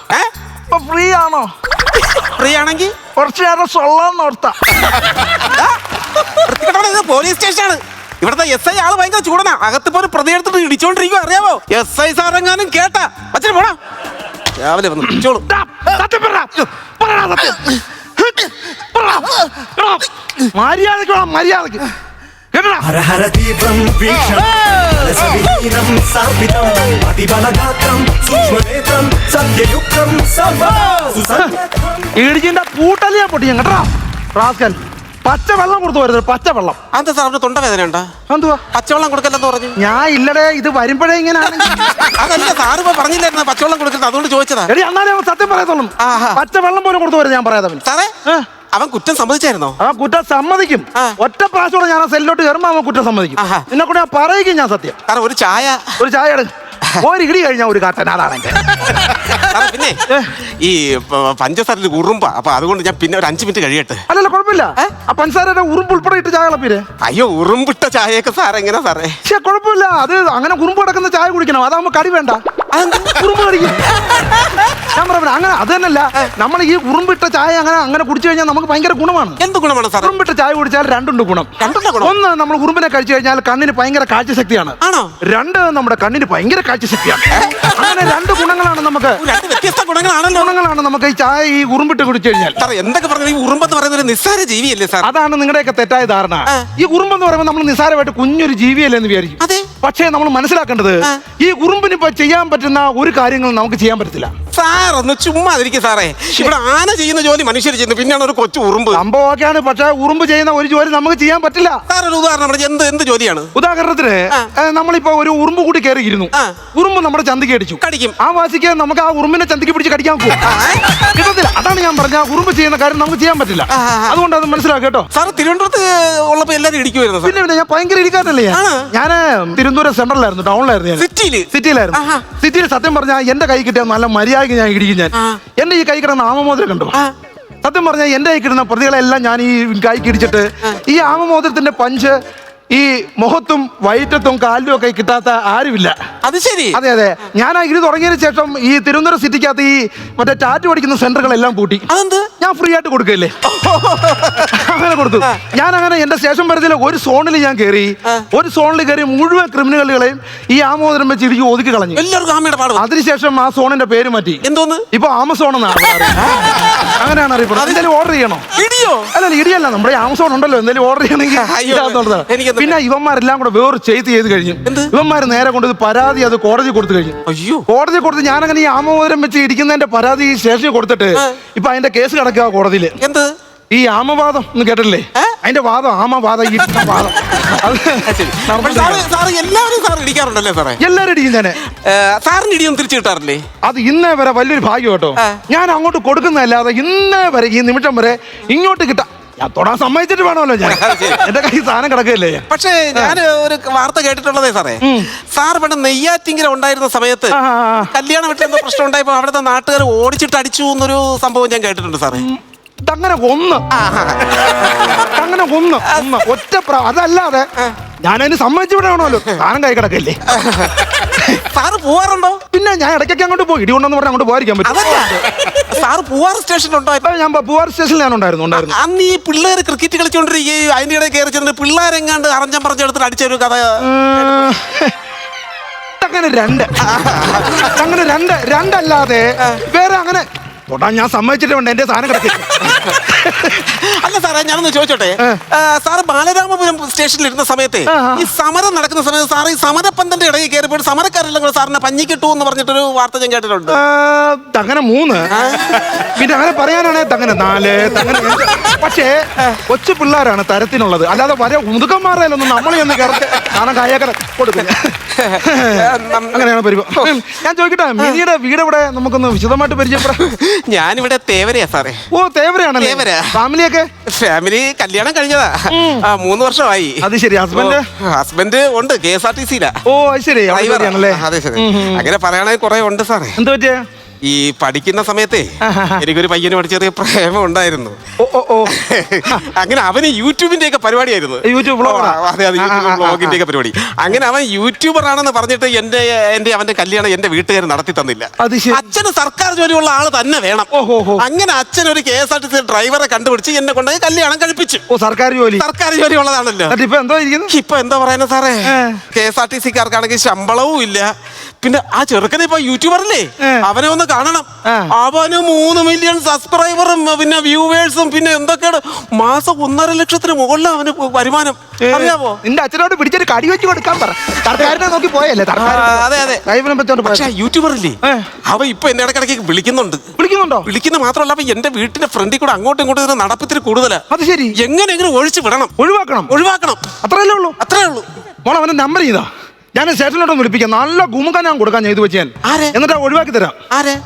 ഫ്രീ ആണോ? ഫ്രീ ആണെങ്കിൽ കുറച്ചു നേരം സൊള്ളാന്ന് ഓർത്താ. പോലീസ് സ്റ്റേഷനാണ്. ഇവിടുത്തെ എസ് ഐ ആള് ഭയങ്കര ചൂടനാ. അകത്ത് പോലും പ്രതി എടുത്തിട്ട് ഇടിച്ചോണ്ടിരിക്കും. അറിയാമോ? എസ് ഐ സാറെങ്ങാനും കേട്ടാ അച്ഛൻ പോടാ. രാവിലെ വന്ന് ഇടിച്ചോളൂ. മര്യാദക്ക് വേണം, മര്യാദക്ക്. ഇടിച്ചിന്റെ പൂട്ടലിയാ പൊട്ടി കേട്ടാ. റാസ്കൽ പച്ച വെള്ളം കൊടുത്തു വരുന്നത്. പച്ച വെള്ളം. അതെന്താ സാർ അവിടെ തൊണ്ടവേദന ഉണ്ടാ? എന്തുവാ പച്ചവെള്ളം കൊടുക്കല്ലെന്ന് പറഞ്ഞു? ഞാൻ ഇല്ലടേ, ഇത് വരുമ്പോഴേ ഇങ്ങനെ. അതല്ല സാറ് ഇപ്പൊ പറഞ്ഞില്ലായിരുന്നു പച്ചവെള്ളം കൊടുക്കുന്നത്, അതുകൊണ്ട് ചോദിച്ചതാ. എടി എന്നാലും സത്യം പറയത്തുള്ളൂ. പച്ച വെള്ളം പോലും കൊടുത്തു വരും ഞാൻ പറയാതെ. സാറേ അവൻ കുറ്റം സമ്മതിച്ചായിരുന്നോ? അവൻ കുറ്റം സമ്മതിക്കും. ഒറ്റ പ്രാവശ്യം ഞാൻ ആ സെല്ലോട്ട് കയറുമ്പോ അവൻ കുറ്റം സമ്മതിക്കും. നിന്നെ കൂടെ ഞാൻ പറയിക്കും ഞാൻ സത്യം. സാറേ ഒരു ചായ എടുക്കും. ഒരു ഇടി കഴിഞ്ഞാൽ ഒരു കാട്ടൻ. അതാണ് എന്റെ. പിന്നെ ഈ പഞ്ചസാരയിൽ ഉറുമ്പ, അപ്പൊ അതുകൊണ്ട് ഞാൻ പിന്നെ ഒരു 5 മിനിറ്റ് കഴിയട്ടെ. അല്ലല്ല കുഴപ്പമില്ല. ആ പഞ്ചസാരയുടെ ഉറുമ്പ് ഉൾപ്പെടെ ഇട്ട് ചായ കളപ്പീര്. അയ്യോ ഉറുമ്പിട്ട ചായയൊക്കെ സാർ എങ്ങനെയാ സാറേ? പക്ഷെ കുഴപ്പമില്ല. അത് അങ്ങനെ ഉറുമ്പ് കിടക്കുന്ന ചായ കുടിക്കണം. അതാകുമ്പോ കടി വേണ്ട. ഉറുമ്പ് കടിക്കും. ഞാൻ പറയാം അങ്ങനെ. അത് തന്നെയല്ല, നമ്മൾ ഈ ഉറുമ്പിട്ട ചായ അങ്ങനെ കുടിച്ചു കഴിഞ്ഞാൽ നമുക്ക് ഭയങ്കര ഗുണമാണ്. എന്ത് ഗുണമാണ് സാർ? ഉറുമ്പിട്ട ചായ കുടിച്ചാൽ രണ്ടുണ്ട് ഗുണം. ഒന്ന്, നമ്മൾ ഉറുമ്പിനെ കഴിച്ചു കഴിഞ്ഞാൽ കണ്ണിന് ഭയങ്കര കാഴ്ചശക്തിയാണ്. രണ്ട്, നമ്മുടെ കണ്ണിന് ഭയങ്കര കാഴ്ചശക്തിയാണ്. അങ്ങനെ 2 ഗുണങ്ങളാണ് നമുക്ക്. വ്യത്യസ്ത ഗുണങ്ങളാണ് നമുക്ക് ഈ ചായ ഈ ഉറുമ്പിട്ട് കുടിച്ചു കഴിഞ്ഞാൽ. സാർ എന്തൊക്കെ പറഞ്ഞു? ഈ ഉറുമ്പെന്ന് പറയുന്ന ഒരു നിസ്സാര ജീവിയല്ലേ സാർ? അതാണ് നിങ്ങളുടെയൊക്കെ തെറ്റായ ധാരണ. ഈ ഉറുമ്പെന്ന് പറയുമ്പോൾ നമ്മൾ നിസ്സാരമായിട്ട് കുഞ്ഞൊരു ജീവിയല്ലേ എന്ന് വിചാരിക്കും. അതെ. പക്ഷേ നമ്മൾ മനസ്സിലാക്കേണ്ടത് ഈ ഉറുമ്പിന് ഇപ്പൊ ചെയ്യാൻ പറ്റുന്ന ഒരു കാര്യങ്ങളും നമുക്ക് ചെയ്യാൻ പറ്റത്തില്ല. സാർ ഒന്ന് ചുമ്മാ ഇരിക്കും സാറേ. ഇവിടെ ആന ചെയ്യുന്ന ജോലി മനുഷ്യർ ചെയ്യുന്നു, പിന്നെയാണ് ഒരു കൊച്ചു ഉറുമ്പ്. സംഭവമൊക്കെയാണ്, പക്ഷേ ഉറുമ്പ് ചെയ്യുന്ന ഒരു ജോലി നമുക്ക് ചെയ്യാൻ പറ്റില്ല. സാർ ഒരു ഉദാഹരണം എന്ത് ജോലിയാണ്? ഉദാഹരണത്തിന് നമ്മളിപ്പോ ഒരു ഉറുമ്പ് കൂടി കയറിയിരുന്നു. ഉറുമ്പ് നമ്മുടെ ചന്തിക്ക് അടിച്ചു, കടിക്കും. ആ വാശിക്ക് നമുക്ക് ആ ഉറുമ്പിനെ ചന്തിക്ക് പിടിച്ച് കടിക്കാൻ കിട്ടത്തില്ല. അതാണ് ഞാൻ പറഞ്ഞ ഉറുമ്പ് ചെയ്യുന്ന കാര്യം നമുക്ക് ചെയ്യാൻ പറ്റില്ല. അതുകൊണ്ട് അത് മനസ്സിലാക്കുക കേട്ടോ. സാർ തിരുവനന്തപുരത്ത് ഉള്ളപ്പോ എല്ലാവരും ഇടിക്കുമായിരുന്നു. പിന്നെ ഞാൻ ഭയങ്കര ഇടിക്കാരനല്ലേ. ഞാൻ തിരുവനന്തപുരം സെൻട്രലായിരുന്നു, ടൗണിലായിരുന്നു. സിറ്റിയിലായിരുന്നു. സിറ്റിയിൽ സത്യം പറഞ്ഞാൽ എന്റെ കൈ കിട്ടിയ നല്ല മര്യാദ ഞാൻ ഇടിക്കും. ഞാൻ എന്റെ ഈ കൈ കിടന്ന ആമമോതിരം കണ്ടു. സത്യം പറഞ്ഞാൽ എന്റെ കൈ കിടന്ന പ്രതികളെല്ലാം ഞാൻ ഈ കൈക്ക് ഇടിച്ചിട്ട് ഈ ആമമോതിരത്തിന്റെ പഞ്ച് ഈ മുഖത്തും വയറ്റത്തും കാലിലും ഒക്കെ കിട്ടാത്ത ആരുമില്ല. അത് ശരി. അതെ അതെ. ഞാൻ ആ ഇടി തുടങ്ങിയതിന് ശേഷം ഈ തിരുവനന്തപുരം സിറ്റിക്കകത്ത് ഈ മറ്റേ ടാറ്റു പഠിക്കുന്ന സെന്ററുകളെല്ലാം പൂട്ടി. അതെന്ത്? ഞാൻ ഫ്രീ ആയിട്ട് കൊടുക്കല്ലേ. അങ്ങനെ കൊടുത്തു. ഞാൻ അങ്ങനെ എന്റെ സ്റ്റേഷൻ പരിധിയിൽ ഒരു സോണിൽ ഞാൻ കയറി. ഒരു സോണിൽ കയറി മുഴുവൻ ക്രിമിനലുകളെയും ഈ ആമോദരം വെച്ച് ഇടിച്ച് ഒതുക്കി കളഞ്ഞു. അതിനുശേഷം ആ സോണിന്റെ പേര് മാറ്റി. എന്തോന്ന്? ഇപ്പൊ ആമസോൺ എന്നാണ്. അങ്ങനെയാണ് അറിയപ്പെടുന്നത്. എന്തെങ്കിലും ഓർഡർ ചെയ്യണോ? അല്ല ഇടിയല്ല, നമ്മുടെ ആമസോൺ ഉണ്ടല്ലോ. എന്തെങ്കിലും ഓർഡർ ചെയ്യണമെങ്കിൽ. പിന്നെ ഇവന്മാരെല്ലാം കൂടെ വേറെ ചെയ്ത് കഴിഞ്ഞു. ഇവന്മാർ നേരെ കൊണ്ട് പരാതി അത് കോടതി കൊടുത്തു കഴിഞ്ഞു. കോടതി കൊടുത്ത് ഞാനങ്ങനെ ഈ ആമോദരം വെച്ച് ഇടിക്കുന്നതിന്റെ പരാതി സ്റ്റേഷനിൽ കൊടുത്തിട്ട് ഇപ്പൊ അതിന്റെ കേസ് കിടക്കുക കോടതിയില്. എന്ത്? ഈ ആമവാദം എന്ന് കേട്ടില്ലേ? അതിന്റെ വാദം ആമവാദം. എല്ലാവരും ഇടിക്കും തന്നെ. സാറിന് ഇടിയൊന്നും തിരിച്ചു കിട്ടാറില്ലേ? അത് ഇന്നേ വരെ വലിയൊരു ഭാഗ്യം കേട്ടോ. ഞാൻ അങ്ങോട്ട് കൊടുക്കുന്നതല്ലാതെ ഇന്നേ വരെ ഈ നിമിഷം വരെ ഇങ്ങോട്ട് കിട്ടാം. ഞാൻ തൊടാൻ സമ്മതിച്ചിട്ട് വേണമല്ലോ. ഞാൻ എന്റെ കൈ സാധനം കിടക്കുകയല്ലേ. പക്ഷേ ഞാൻ ഒരു വാർത്ത കേട്ടിട്ടുള്ളതേ സാറേ. സാർ പണ്ട് നെയ്യാറ്റിങ്കര ഉണ്ടായിരുന്ന സമയത്ത് കല്യാണ വീട്ടിൽ എന്തോ പ്രശ്നം ഉണ്ടായപ്പോ അവിടുത്തെ നാട്ടുകാർ ഓടിച്ചിട്ട് അടിച്ചു എന്നൊരു സംഭവം ഞാൻ കേട്ടിട്ടുണ്ട് സാറേ. അങ്ങനെ കൊന്ന് ഒറ്റ അതല്ലാതെ ഞാനതിന് സമ്മതിച്ചു വിടണമല്ലോ. സാധനം കൈ കിടക്കല്ലേ. സാറ് പോവാറുണ്ടോ? പിന്നെ ഞാൻ ഇടയ്ക്കൊക്കെ അങ്ങോട്ട് പോയി. ഇടി കൊണ്ടെന്ന് പറഞ്ഞാൽ അങ്ങോട്ട് പോകാതിരിക്കാൻ പറ്റും. സാറ് പൂവാർ സ്റ്റേഷനിലുണ്ടോ? ഞാൻ പൂവാർ സ്റ്റേഷനിൽ ഞാൻ ഉണ്ടായിരുന്നു. അന്ന് ഈ പിള്ളേർ ക്രിക്കറ്റ് കളിച്ചോണ്ടിരിക്കുകയും അതിന്റെ ഇടയിൽ കയറി ചെന്നിട്ട് പിള്ളേരെങ്ങാണ്ട് അറഞ്ചം പറഞ്ഞെടുത്തിട്ട് അടിച്ചൊരു കഥ. അങ്ങനെ രണ്ടല്ലാതെ വേറെ അങ്ങനെ തൊടാൻ ഞാൻ സമ്മതിച്ചിട്ട് വേണ്ട. എന്റെ സാധനം കിടക്കി. അല്ല സാറേ ഞാനൊന്ന് ചോദിച്ചോട്ടെ. സാറ് ബാലരാമപുരം സ്റ്റേഷനിൽ ഇരുന്ന സമയത്ത് ഈ സമരം നടക്കുന്ന സമയത്ത് സാറ് ഈ സമരപ്പന്തന്റെ ഇടയിൽ കയറിപ്പോയിട്ട് സമരക്കാരെല്ലാം കൂടെ സാറിനെ പഞ്ഞിക്കിട്ടു എന്ന് പറഞ്ഞിട്ടൊരു വാർത്ത ഞാൻ കേട്ടിട്ടുണ്ട്. തങ്ങനെ 3, പിന്നെ അങ്ങനെ പറയാനാണെ തങ്ങനെ 4, തങ്ങനെ. പക്ഷേ കൊച്ചു പിള്ളേരാണ് തരത്തിനുള്ളത്. അല്ലാതെ വരെ മുതുക്കന്മാരെയൊന്നും നമ്മളെ ഒന്ന് കയറത്തെ സാധനം കായക്കര കൊടുക്കും. അങ്ങനെയാണ് പരിപാടി. ഞാൻ ചോദിക്കട്ടെ, മിനിയുടെ വീട് ഇവിടെ നമുക്കൊന്ന് വിശദമായിട്ട് പരിചയപ്പെടാം. ഞാനിവിടെ തേവരയാ സാറേ. ഓ, തേവരയാണല്ലേ? തേവര. ഫാമിലിയൊക്കെ? ഫാമിലി കല്യാണം കഴിഞ്ഞതാ. 3 വർഷമായി. അത് ശരി. ഹസ്ബൻഡ്? ഹസ്ബൻഡ് ഉണ്ട്, KSRTC-ലാ. ഓ, അത് ശരി. ഡ്രൈവറാണല്ലേ? അതെ ശരി. അങ്ങനെ പറയാണെങ്കിൽ കുറെ ഉണ്ട് സാറേ. എന്താ പറ്റിയ? ഈ പഠിക്കുന്ന സമയത്തെ എനിക്കൊരു പയ്യനോട് ചെറിയ പ്രേമം ഉണ്ടായിരുന്നു. അങ്ങനെ അവന് യൂട്യൂബിന്റെ ഒക്കെ പരിപാടിയായിരുന്നു. അതെ അതെ, യൂട്യൂബ് ബ്ലോഗിന്റെ ഒക്കെ പരിപാടി. അങ്ങനെ അവൻ യൂട്യൂബർ ആണെന്ന് പറഞ്ഞിട്ട് അവന്റെ കല്യാണം എന്റെ വീട്ടുകാർ നടത്തി തന്നില്ല. അച്ഛന് സർക്കാർ ജോലിയുള്ള ആള് തന്നെ വേണം. അങ്ങനെ അച്ഛൻ ഒരു KSRTC ഡ്രൈവറെ കണ്ടുപിടിച്ച് എന്നെ കൊണ്ടുപോയി കല്യാണം കഴിപ്പിച്ചു. സർക്കാർ ജോലി ഉള്ളതാണല്ലോ. ഇപ്പൊ എന്താ പറയുന്നത് സാറേ, KSRTC-കാർക്കാണെങ്കിൽ ശമ്പളവും ഇല്ല. പിന്നെ ആ ചെറുക്കനെ ഇപ്പൊ യൂട്യൂബറല്ലേ, അവനെ ഒന്ന് കാണണം. അവന് 3 മില്യൺ സബ്സ്ക്രൈബറും പിന്നെ വ്യൂവേഴ്സും പിന്നെ എന്തൊക്കെയാണ്, മാസം 1.5 ലക്ഷത്തിന് മുകളിലാണ് അവന് വരുമാനം. അറിയാമോ? നിന്റെ അച്ഛനോട് പിടിച്ചൊരു കടി വെച്ച് കൊടുക്കാൻ പറ. സർക്കാരിനെ നോക്കി പോയല്ലേ? അതെ അതെ. പക്ഷേ യൂട്യൂബർ അല്ലേ, അവ ഇപ്പൊ എന്നെ ഇടയ്ക്കിടയ്ക്ക് വിളിക്കുന്നുണ്ടോ? വിളിക്കുന്ന മാത്രമല്ല, അപ്പൊ എന്റെ വീട്ടിന്റെ ഫ്രണ്ടിൽ കൂടെ അങ്ങോട്ടും ഇങ്ങോട്ടും നടപ്പത്തിന് കൂടുതലാ. അത് ശരി. എങ്ങനെ ഒഴിച്ചു വിടണം, ഒഴിവാക്കണം. അത്രേ ഉള്ളൂ. മോളെ അവന്റെ നമ്പർ ചെയ്താ ഞാൻ സ്റ്റേഷനിലോട്ടൊന്ന് വിളിപ്പിക്കാം. നല്ല ഗുമുഖ ഞാൻ കൊടുക്കാൻ ചെയ്തു വെച്ച് ഞാൻ, എന്നിട്ട് ഒഴിവാക്കി തരാം.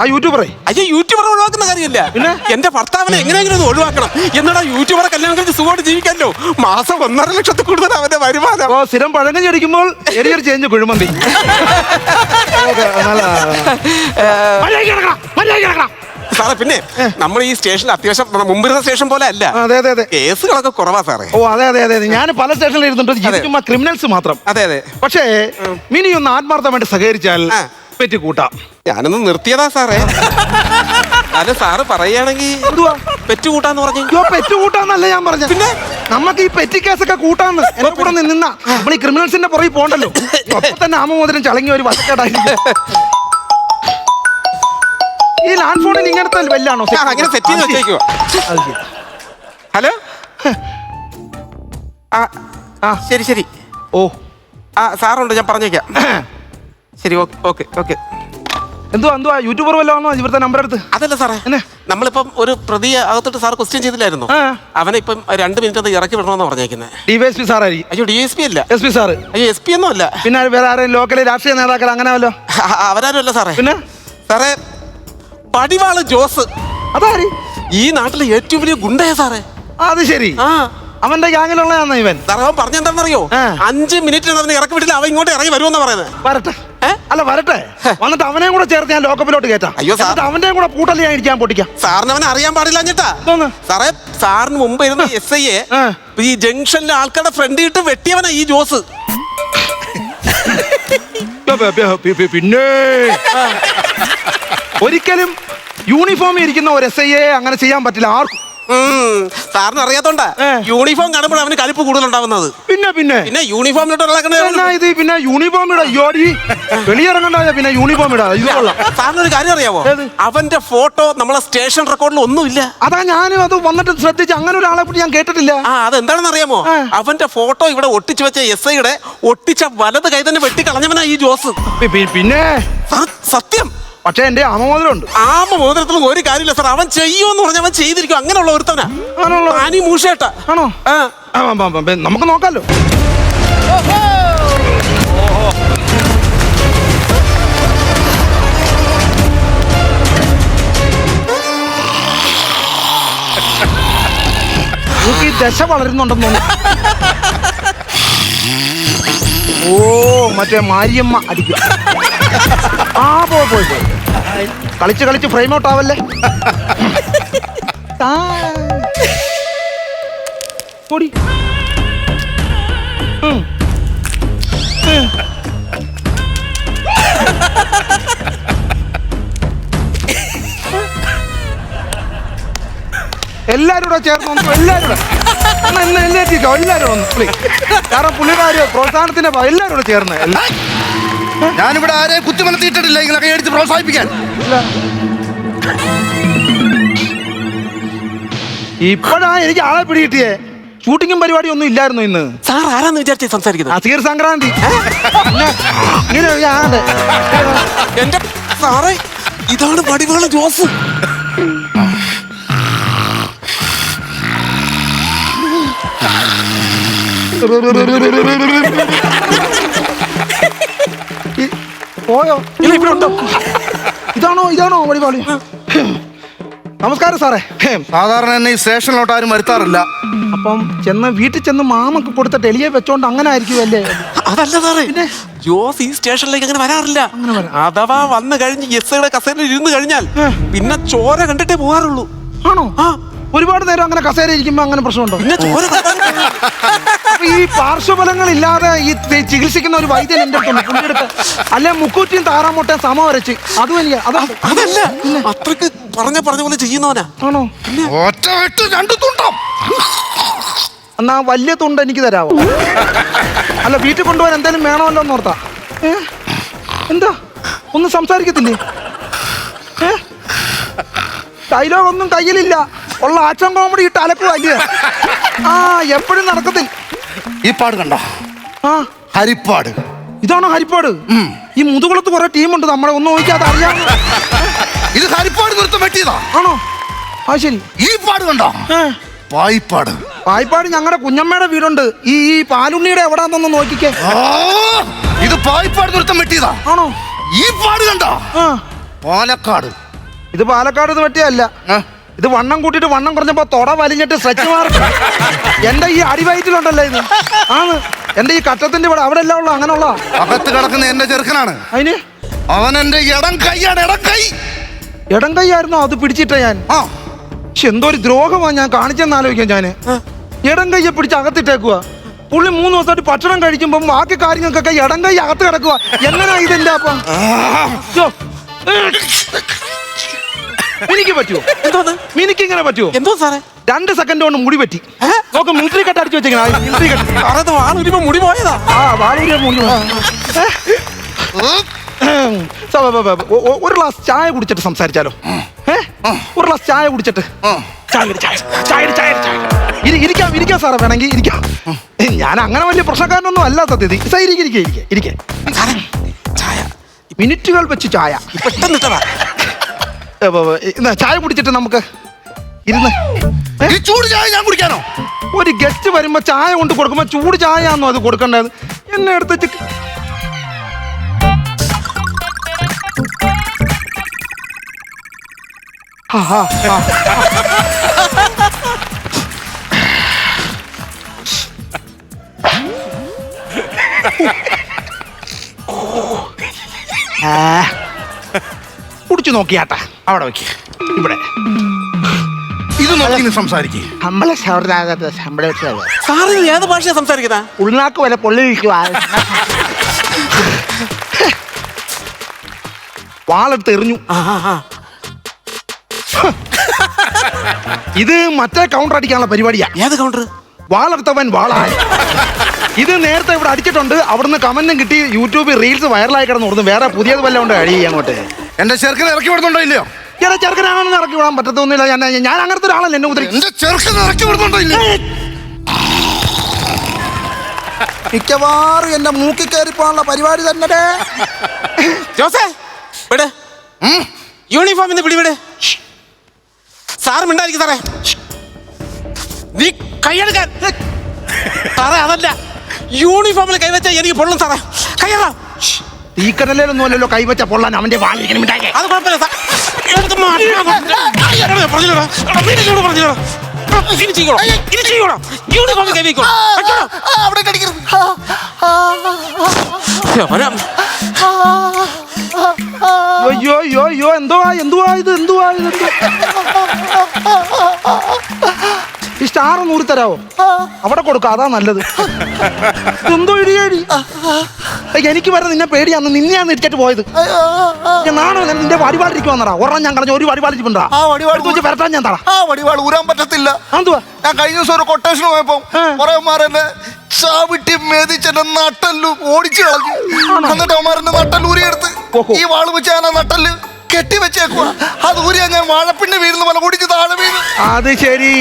ആ യൂട്യൂബറെ? അയ്യോ, യൂട്യൂബറെ ഒഴിവാക്കുന്ന കാര്യമില്ല. പിന്നെ എന്റെ ഭർത്താവിനെ എങ്ങനെയെങ്കിലും ഒഴിവാക്കണം. എന്നിട്ടാ യൂട്യൂബറെ കല്യാണം കഴിച്ച് സുഖമായിട്ട് ജീവിക്കാമല്ലോ. മാസം 1.5 ലക്ഷത്തിൽ കൂടുതൽ അവന്റെ വരുമാനം. സ്ഥിരം പഴങ്ങഞ്ഞി അടിക്കുമ്പോൾ ചെറിയൊരു ചേഞ്ച് കുഴിമന്തി. സാറേ, പിന്നെ നമ്മൾ ഈ സ്റ്റേഷനിൽ അത്യാവശ്യം മുമ്പിരുന്ന സ്റ്റേഷൻ പോലെ അല്ല. കേസുകളൊക്കെ കുറവാ സാറേ. ഓ അതെ അതെ അതെ, ഞാൻ പല സ്റ്റേഷനിൽ ഇരുന്നിട്ട് ക്രിമിനൽസ് മാത്രം. അതെ അതെ. പക്ഷേ മിനി ഒന്ന് ആത്മാർത്ഥമായിട്ട് സഹകരിച്ചാൽ പെറ്റ് കൂട്ടാം. ഞാനൊന്ന് നിർത്തിയതാ സാറേ. അല്ല സാറ് പറയുകയാണെങ്കിൽ എന്തുവാ പെറ്റ് കൂട്ടാന്ന് പറഞ്ഞു? പെറ്റ് കൂട്ടാന്നല്ല ഞാൻ പറഞ്ഞ. പിന്നെ നമുക്ക് ഈ പെറ്റി കേസൊക്കെ കൂട്ടാന്ന് എന്നെ കൂടെ നിന്ന നമ്മൾ ഈ ക്രിമിനൽസിന്റെ പുറകെ പോണ്ടല്ലോ. അപ്പൊ തന്നെ ആമോദരം ചളങ്ങി ഒരു വശക്കേടായി. ഈ ലാൻഡ് ഫോണിൽ ഇങ്ങനത്തെ വെല്ലാണോ? അങ്ങനെ സെറ്റ് ചെയ്ത് വെച്ചേക്കുവാ. ഹലോ. ശരി ശരി. ഓ സാറുണ്ട്, ഞാൻ പറഞ്ഞേക്കാം. ശരി, ഓക്കെ. എന്തുവാ യൂട്യൂബർ വല്ലതാണോ ഇവിടുത്തെ നമ്പർ എടുത്ത്? അതല്ല സാറേ, നമ്മളിപ്പം ഒരു പ്രതിയെ അകത്തോട്ട് സാർ ക്വസ്റ്റ്യൻ ചെയ്തില്ലായിരുന്നു. അവനെ ഇപ്പം 2 മിനിറ്റ് അത് ഇറക്കി വിടണമെന്ന് പറഞ്ഞേക്കുന്നത്. DSP സാറായിരിക്കും. അയ്യോ, DSP അല്ല, SP സാറ്. അയ്യോ, SP ഒന്നും അല്ല. പിന്നെ വേറെ ആരെയും ലോക്കൽ രാഷ്ട്രീയ നേതാക്കൾ അങ്ങനെ വല്ലോ? അവരാരും അല്ല സാറേ. പിന്നെ സാറേ, പടിവാള് ജോസ്. അതാര്? ഈ നാട്ടിലെ ഏറ്റവും വലിയ ഗുണ്ടയാ സാറേ. അത് ശരി. അവന്റെ ഗ്യാങ്ങിലുള്ളതാണോ ഇവൻ? അവൻ പറഞ്ഞെന്താണെന്നറിയോ, 5 മിനിറ്റിന് അവനെ ഇറക്കി വിട്ടില്ല, അവൻ ഇങ്ങോട്ട് ഇറങ്ങി വരുമെന്നാ പറയുന്നത്. വരട്ടെ. വന്നിട്ട് അവനെയും കൂടെ ചേർത്ത് ഞാൻ ലോക്കപ്പിലോട്ട് കയറ്റാം. അയ്യോ സാർ, അവന്റെയും കൂടെ പൂട്ടല്ലേ ഞാൻ ഇരിക്കാൻ പൊട്ടിക്കാം. സാറിന് അവനെ അറിയാൻ പാടില്ല എന്നിട്ടാ സാറേ. സാറിന് മുമ്പ് ഇരുന്ന SI ഈ ജംഗ്ഷനിലെ ആൾക്കാരുടെ ഫ്രണ്ട് ഇട്ട് വെട്ടിയവനാ ഈ ജോസ്. പിന്നെ ഒരിക്കലും യൂണിഫോമിൽ ഇരിക്കുന്ന ഒരു SI അങ്ങനെ ചെയ്യാൻ പറ്റില്ല ആർക്കും. സാറിന് അറിയാത്തോണ്ടാ യൂണിഫോം കാണുമ്പോൾ അവന് കലിപ്പ് കൂടുതലുണ്ടാവുന്നത്. പിന്നെ യൂണിഫോമിലോട്ട് പിന്നെ യൂണിഫോം ഇടാ. വെളിയിറങ്ങണ്ട, പിന്നെ യൂണിഫോം ഇടാ. സാറിനൊരു കാര്യം അറിയാവോ, അവന്റെ ഫോട്ടോ നമ്മളെ സ്റ്റേഷൻ റെക്കോർഡിൽ ഒന്നുമില്ല. അതാ ഞാനും അത് വന്നിട്ട് ശ്രദ്ധിച്ച്, അങ്ങനെ ഒരാളെ പറ്റി ഞാൻ കേട്ടിട്ടില്ല. അതെന്താണെന്ന് അറിയാമോ, അവന്റെ ഫോട്ടോ ഇവിടെ ഒട്ടിച്ചു വെച്ച SIയുടെ ഒട്ടിച്ച വലത് കൈ തന്നെ വെട്ടിക്കളഞ്ഞവനാ ഈ ജോസ്. പിന്നെ സത്യം. പക്ഷെ എന്റെ ആമമോതിരമുണ്ട്. ആമമോതിരത്തിലും ഒരു കാര്യമില്ല സാർ. അവൻ ചെയ്യുമെന്ന് പറഞ്ഞ അവൻ ചെയ്തിരിക്കും. അങ്ങനെയുള്ള ഒരുത്തവനാ. ആനി മൂഷേട്ട ആണോ? നമുക്ക് നോക്കാലോ. ഈ ദശ വളരുന്നുണ്ടെന്ന് തോന്നുന്നു. മറ്റേ മാരിയമ്മ അടിക്കും. പോയി കളിച്ച് ഫ്രെയിം ഔട്ട് ആവല്ലേ. പൊടി എല്ലാരും കൂടെ ചേർന്ന് എല്ലാരും കാരണം പുള്ളിയുടെ ഒരു പ്രോത്സാഹനത്തിന് എല്ലാരും കൂടെ ചേർന്ന്. ഞാനിവിടെ ആരെയും കുത്തിമലത്തിയിട്ടില്ല ഇങ്ങനെ കൈയടിച്ച് പ്രോത്സാഹിപ്പിക്കാൻ. ഇപ്പോഴാ എനിക്ക് ആളെ പിടികിട്ടിയേ. ഷൂട്ടിങ്ങും പരിപാടി ഒന്നും ഇല്ലായിരുന്നു ഇന്ന്. സാർ ആരാന്ന് വിചാരിച്ചേ സംസാരിക്കുന്നത്? അസീർ സംക്രാന്തി. എന്റെ സാറേ, ഇതാണ് പടിവാള് ജോസ്. പോയോ? ഇല്ല, ഇവിടെ ഉണ്ടോ? ഇതാണോ വടിവാളി? നമസ്കാരം സാറേ. സാധാരണ എന്നെ ഈ സ്റ്റേഷനിലോട്ട് ആരും വരുത്താറില്ല. അപ്പം വീട്ടിൽ ചെന്ന് മാമക്ക് കൊടുത്തിട്ട് എലിയെ വെച്ചോണ്ട് അങ്ങനെ ആയിരിക്കുമല്ലേ? അതല്ല സാറേ, ജോസ് ഈ സ്റ്റേഷനിലേക്ക് അങ്ങനെ വരാറില്ല. അഥവാ വന്നു കഴിഞ്ഞ് എസ്ഐയുടെ കസേരയിൽ ഇരുന്ന് കഴിഞ്ഞാൽ പിന്നെ ചോര കണ്ടിട്ടേ പോകാറുള്ളൂ. ആണോ? ഒരുപാട് നേരം അങ്ങനെ കസേര ഇരിക്കുമ്പോ അങ്ങനെ പ്രശ്നമുണ്ടോ? പിന്നെ ചോര ഈ പാർശ്വഫലങ്ങൾ ഇല്ലാതെ ഈ ചികിത്സിക്കുന്ന ഒരു വൈദ്യൻ എന്റെ പുള്ളിയെടുത്ത് അല്ലെ മുക്കൂറ്റിയും താറാമുട്ടയും സമ വരച്ച് അതും എനിക്ക് അതല്ല, അത്രക്ക് പറഞ്ഞ പോലെ ചെയ്യുന്നവനാ. ആണോ? ഒറ്റ വെട്ട് രണ്ട് തുണ്ടം. എന്നാ വലിയ തുണ്ട് എനിക്ക് തരാവോ? അല്ല, വീട്ടിൽ കൊണ്ടുപോകാൻ എന്തെങ്കിലും വേണമല്ലോ എന്ന് ഓർത്താ. എന്താ ഒന്നും സംസാരിക്കത്തില്ലേ? ഡയലോഗ് ഒന്നും കയ്യിലില്ല. ഉള്ള ആക്ഷൻ കോമഡി ഇട്ട് അലക്കുക അല്ലേ? എപ്പോഴും നടക്കത്തില്ല. ഈ പാട് കണ്ടോ? ഹരിപ്പാട്. ഇതാണോ ഹരിപ്പാട്? ഈ മുതുകുളത്ത് കുറെ ടീമുണ്ട് നമ്മളെ ഒന്നും നോക്കിയാൽ അറിയാം. ഇത് ഹരിപ്പാട് നൃത്തം വെട്ടിയതാ. ആണോ? ശരി. ഈ പാട് കണ്ടോ? പായിപ്പാട്. പായിപ്പാട് ഞങ്ങളുടെ കുഞ്ഞമ്മയുടെ വീടുണ്ട്. ഈ പാലുണ്ണിയുടെ എവിടാന്നൊന്ന് നോക്കിക്കേ. ഇത് പായിപ്പാട് നൃത്തം വെട്ടിയതാ. ആണോ? ഈ പാട് കണ്ടോ? പാലക്കാട്. ഇത് പാലക്കാട് വെട്ടിയല്ല. ഇത് വണ്ണം കൂട്ടിയിട്ട് വണ്ണം കുറഞ്ഞപ്പോ തൊട വലിഞ്ഞിട്ട് സ്ട്രെച്ച് മാർക്ക് എന്റെ ഈ അടിവയറ്റിലുണ്ടല്ലോ ഇത്. എന്റെ ഈ കറ്റത്തിന്റെ ഇവിടെ അവിടെ എല്ലാം ഉള്ള അങ്ങനെയുള്ള അകത്ത് കിടക്കുന്ന എന്റെ ചെറുക്കനാണ്. അതിന് അവൻ എന്റെ ഇടം കൈയാണ്. ഇടം കൈയായിരുന്നോ അത് പിടിച്ചിട്ട ഞാൻ? പക്ഷെ എന്തോ ഒരു ദ്രോഹമാണ് ഞാൻ കാണിച്ചെന്ന് ആലോചിക്കാം. ഞാന് ഇടം കയ്യെ പിടിച്ച് അകത്തിട്ടേക്കുക. പുള്ളി 3 ദിവസമായിട്ട് ഭക്ഷണം കഴിക്കുമ്പോ ബാക്കി കാര്യങ്ങൾക്കൊക്കെ ഇടം കൈ അകത്ത് കിടക്കുക. എങ്ങനെയാ ഇതെന്റെ അപ്പം? മിനിക്ക് പറ്റുമോ? മിനിക്ക് ഇങ്ങനെ പറ്റുമോ? എന്തോ സാറേ, 2 സെക്കൻഡ് കൊണ്ട് മുടി പറ്റി. നോക്ക്, മിലിറ്ററി കട്ട് അടിച്ചു വെച്ചേക്കണ. മിലിറ്ററി കട്ട് മുടി പോയതാ. വാളൂരിയ മുടി. ഒരു ഗ്ലാസ് ചായ കുടിച്ചിട്ട് സംസാരിച്ചാലോ? ഒരു ഗ്ലാസ് ചായ കുടിച്ചിട്ട് ഇരിക്കാം സാറേ, വേണമെങ്കിൽ ഇരിക്കാം. ഞാൻ അങ്ങനെ വലിയ പ്രശ്നക്കാരനൊന്നും അല്ല സത്യത്തിൽ. ഇരിക്കെ മിനിറ്റുകൾ വെച്ച് ചായ പെട്ടെന്ന് ചായ കുടിച്ചിട്ട് നമുക്ക് ഇരുന്ന് ചൂട് ചായ ഞാൻ കുടിക്കാനോ? ഒരു ഗസ്റ്റ് വരുമ്പോ ചായ കൊണ്ട് കൊടുക്കുമ്പോ ചൂട് ചായ ആണോ അത് കൊടുക്കേണ്ടത്? എന്നെ എടുത്ത് കുടിച്ചു നോക്കിയാട്ടാ. അവിടെ വെക്ക്. ഇവിടെ ഇത് നോക്കി സംസാരിക്കേ. സാറ് ഏത് ഭാഷയാ സംസാരിക്കുന്ന? ഉൾനാക്ക് വരെ പൊള്ളിരിക്കുക. വാളെടുത്ത് എറിഞ്ഞു. ഇത് മറ്റേ കൗണ്ടർ അടിക്കാനുള്ള പരിപാടിയാ. ഏത് കൗണ്ടർ? വാളെടുത്തവൻ വാളായി. ഇത് നേരത്തെ ഇവിടെ അടിച്ചിട്ടുണ്ട്. അവിടുന്ന് കമന്റും കിട്ടി. യൂട്യൂബിൽ റീൽസ് വൈറലായി കിടന്നു. ഓടുന്നു. വേറെ പുതിയത് വല്ലതും ഉണ്ട് അടി അങ്ങോട്ട്. എന്റെ ചെറുക്കനെ ഇറക്കി വിടുന്നുണ്ടോ ഇല്ലയോ? എന്റെ ചെറുക്കനാണെന്ന് ഇറക്കി വിടാൻ പറ്റത്തൊന്നുമില്ല. ഞാൻ അങ്ങനത്തെ ഒരാളല്ല. എന്നെ ഉദ്ദേശിച്ചു എന്റെ ചെറുക്കനെ ഇറക്കി വിടുന്നുണ്ടോ ഇല്ല? മിക്കവാറും എന്റെ മൂക്കി കയറിപ്പോനുള്ള പരിപാടി തന്നെ. ജോസേ, വിട്. യൂണിഫോമിന്ന് പിടിവിട്. സാറ് മിണ്ടായിരിക്കും സാറേ. നീ കൈയെടുക്കാൻ. സാറേ അതല്ല, യൂണിഫോമിൽ കൈവച്ച എനിക്ക് പൊള്ളും സാറേ. കൈയറ. ഈ കടലിലൊന്നും അല്ലല്ലോ കൈവച്ച പൊള്ളാൻ അവന്റെ വാലിരിക്കണം. അത് കുഴപ്പമില്ല സാർ. യൂണിഫോമിൽ കൈവയ്ക്കോ. അയ്യോ എന്തുവാ ഇത്? ഈ സ്റ്റാർ നൂറി തരാവോ? അവിടെ കൊടുക്ക, അതാ നല്ലത്. എന്തോ ഇടിയേടി. എനിക്ക് വരെ നിന്നെ പേടിയാന്ന്. നിന്നെയാണ് ഇരിച്ചിട്ട് പോയത്. നാണോ നിന്റെ വടിവാളിരിക്കും വന്നടാ. ഒരെണ്ണം ഞാൻ കളഞ്ഞ ഒരു വടിവാളിരിപ്പുണ്ടാ. വരട്ടാൻ ഞാൻ തടാ. വടിവാൾ ഊരാൻ പറ്റത്തില്ല. എന്തുവാ? ഞാൻ കഴിഞ്ഞ ദിവസം ഒരു കൊട്ടേഷൻ പോയപ്പോ കുറേമാരെന്നെ ചാവിട്ടി മേതിച്ചെന്റെ നട്ടല്ലു ഓടിച്ചു കളഞ്ഞു. എന്നിട്ട് അവന്മാരെന്റെ നട്ടല് ഊരിയെടുത്ത് ഈ വാള് വെച്ച് ഞാൻ ആ നട്ടല് കെട്ടിവെച്ചേക്കുക. അത് ഊരിയാ ഞാൻ വാഴപ്പിന്റെ വീഴുന്ന പോലെ ഓടിച്ച് താഴെ വീണ്. അത് ശരി.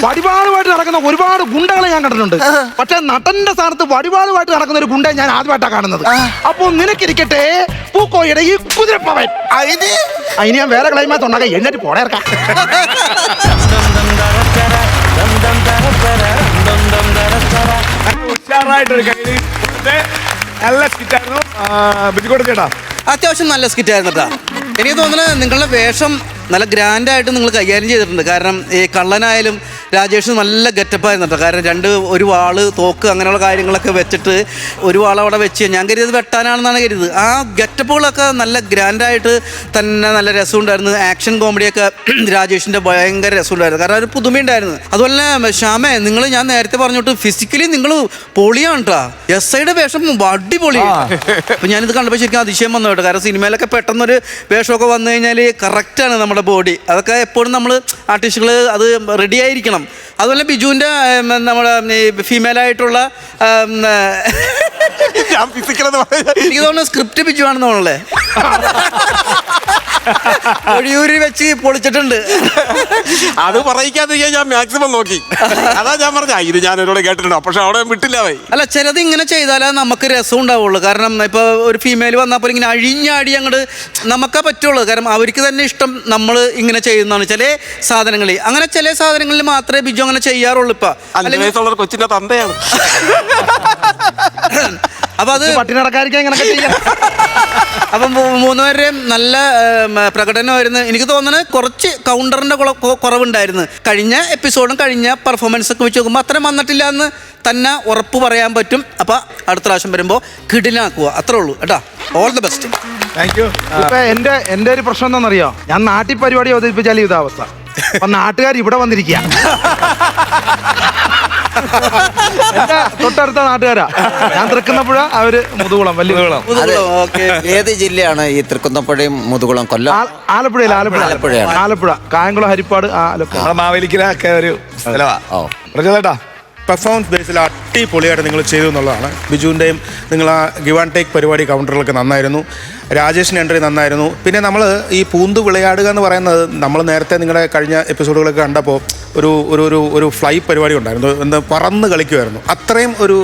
വടിവാളുമായിട്ട് നടക്കുന്ന ഒരുപാട് ഗുണ്ടകളെ ഞാൻ കണ്ടിട്ടുണ്ട്. പക്ഷെ നട്ടന്റെ സ്ഥാനത്ത് വടിവാളുമായിട്ട് നടക്കുന്ന ഒരു ഗുണ്ടയെ ഞാൻ ആദ്യമായിട്ടാണ് കാണുന്നത്. അപ്പൊ നിനക്കിരിക്കട്ടെ പൂക്കോയുടെ ഈ കുതിരപ്പവൻ. അതിന് ഞാൻ വേറെ ക്ലൈമാക്സ് ഉണ്ടാക്കാം. എന്നിട്ട് പോടേർക്കാം. ഉഷാറായിട്ടൊരു കൈ. നല്ല സ്കിറ്റായിരുന്നു. ബിജുക്കോട്ട ചേട്ടാ, അത്യാവശ്യം നല്ല സ്കിറ്റായിരുന്നു കേട്ടോ. എനിക്ക് തോന്നുന്നത് നിങ്ങളുടെ വേഷം നല്ല ഗ്രാൻഡായിട്ട് നിങ്ങൾ കൈകാര്യം ചെയ്തിട്ടുണ്ട്. കാരണം ഈ കള്ളനായാലും രാജേഷ് നല്ല ഗെറ്റപ്പായിരുന്നു കേട്ടോ. കാരണം ഒരു വാള് തോക്ക് അങ്ങനെയുള്ള കാര്യങ്ങളൊക്കെ വെച്ചിട്ട് ഒരു വാൾ അവിടെ വെച്ച് ഞാൻ കരുതിയത് വെട്ടാനാണെന്നാണ് കരുതിയത്. ആ ഗെറ്റപ്പുകളൊക്കെ നല്ല ഗ്രാൻഡായിട്ട് തന്നെ നല്ല രസമുണ്ടായിരുന്നു. ആക്ഷൻ കോമഡിയൊക്കെ രാജേഷിൻ്റെ ഭയങ്കര രസമുണ്ടായിരുന്നു. കാരണം ഒരു പുതുമയുണ്ടായിരുന്നു. അതുപോലെ തന്നെ ശ്യാമേ, നിങ്ങൾ ഞാൻ നേരത്തെ പറഞ്ഞോട്ട് ഫിസിക്കലി നിങ്ങൾ പൊളിയാണ് കേട്ടോ. SIയുടെ വേഷം അടിപൊളിയാണ്. അപ്പം ഞാനിത് കണ്ടപ്പോൾ ശരിക്കും അതിശയം വന്നു കേട്ടോ. കാരണം സിനിമയിലൊക്കെ പെട്ടെന്നൊരു വേഷമൊക്കെ വന്നു കഴിഞ്ഞാൽ കറക്റ്റാണ് നമ്മുടെ ബോഡി. അതൊക്കെ എപ്പോഴും നമ്മൾ ആർട്ടിസ്റ്റുകൾ അത് റെഡി ആയിരിക്കണം. അതുപോലെ ബിജുവിൻ്റെ നമ്മുടെ ഫീമെയിലായിട്ടുള്ള എനിക്ക് തോന്നുന്നു സ്ക്രിപ്റ്റ് ബിജു ആണെന്ന് തോന്നല്ലേ. ഒഴിയൂരി വെച്ച് പൊളിച്ചിട്ടുണ്ട്. അത് പറയിക്കാതിരിക്കാൻ ഞാൻ മാക്സിമം നോക്കി. അതാ ഞാൻ പറഞ്ഞ ഇത് ഞാൻ എന്നോട് കേട്ടിട്ടുണ്ടോ, പക്ഷെ അവിടെ വിട്ടില്ല. അല്ല, ചിലത് ഇങ്ങനെ ചെയ്താലേ നമുക്ക് രസം ഉണ്ടാവുള്ളൂ. കാരണം ഇപ്പോൾ ഒരു ഫീമെയിൽ വന്നപ്പോൾ ഇങ്ങനെ അഴിഞ്ഞാടി അങ്ങോട്ട് നമുക്കേ പറ്റുള്ളൂ. കാരണം അവർക്ക് തന്നെ ഇഷ്ടം നമ്മൾ ഇങ്ങനെ ചെയ്യുന്നതാണ് ചില സാധനങ്ങളിൽ. അങ്ങനെ ചില സാധനങ്ങളിൽ മാത്രമേ ബിജു അങ്ങനെ ചെയ്യാറുള്ളൂ. ഇപ്പൊ 5 വയസ്സുള്ള കൊച്ചിന്റെ തന്തയാണ്. അപ്പൊ അത് പട്ടിണക്കാർക്ക് എങ്ങനെ ചെയ്യാം. അപ്പം 3 പേരുടെയും നല്ല പ്രകടനമായിരുന്നു. എനിക്ക് തോന്നുന്നത് കുറച്ച് കൗണ്ടറിന്റെ കുറവുണ്ടായിരുന്നു. കഴിഞ്ഞ എപ്പിസോഡും കഴിഞ്ഞ പെർഫോമൻസ് ഒക്കെ വെച്ച് നോക്കുമ്പോൾ അത്രയും വന്നിട്ടില്ല എന്ന് തന്നെ ഉറപ്പ് പറയാൻ പറ്റും. അപ്പം അടുത്ത പ്രാവശ്യം വരുമ്പോൾ കിടിലാക്കുക, അത്രേ ഉള്ളൂ കേട്ടോ. All the best. Thank U. ഇപ്പൊ എന്റെ ഒരു പ്രശ്നം എന്താണെന്നറിയോ, ഞാൻ നാട്ടിൽ പരിപാടി അവതരിപ്പിച്ചാൽ ഇതാവസ്ഥ. അപ്പൊ നാട്ടുകാർ ഇവിടെ വന്നിരിക്കുക. തൊട്ടടുത്ത നാട്ടുകാരാ. ഞാൻ തൃക്കുന്നപ്പുഴ, അവര് മുതുകുളം, വലിയ ഏത് ജില്ലയാണ് ഈ തൃക്കുന്നപ്പുഴയും മുതുകുളം? കൊല്ലം, ആലപ്പുഴയിൽ. ആലപ്പുഴ, കായംകുളം, ഹരിപ്പാട്, ആലപ്പുഴ. മാവേലിക്കര ഒക്കെ ഒരു സ്ഥലമാ. പ്രജോദേട്ടാ, പെർഫോമൻസ് ബേസിൽ അടിപൊളിയായിട്ട് നിങ്ങൾ ചെയ്തു എന്നുള്ളതാണ്. ബിജുവിൻ്റെയും നിങ്ങൾ ആ ഗിവ് ആൻഡ് ടേക്ക് പരിപാടി കൗണ്ടറിലൊക്കെ നന്നായിരുന്നു. രാജേഷിൻ്റെ എൻട്രി നന്നായിരുന്നു. പിന്നെ നമ്മൾ ഈ പൂന്ത് വിളയാടുക എന്ന് പറയുന്നത് നമ്മൾ നേരത്തെ നിങ്ങളുടെ കഴിഞ്ഞ എപ്പിസോഡുകളൊക്കെ കണ്ടപ്പോൾ ഒരു ഫ്ലൈ പരിപാടി ഉണ്ടായിരുന്നു. എന്താ പറന്ന് കളിക്കുമായിരുന്നു. അത്രയും ഒരു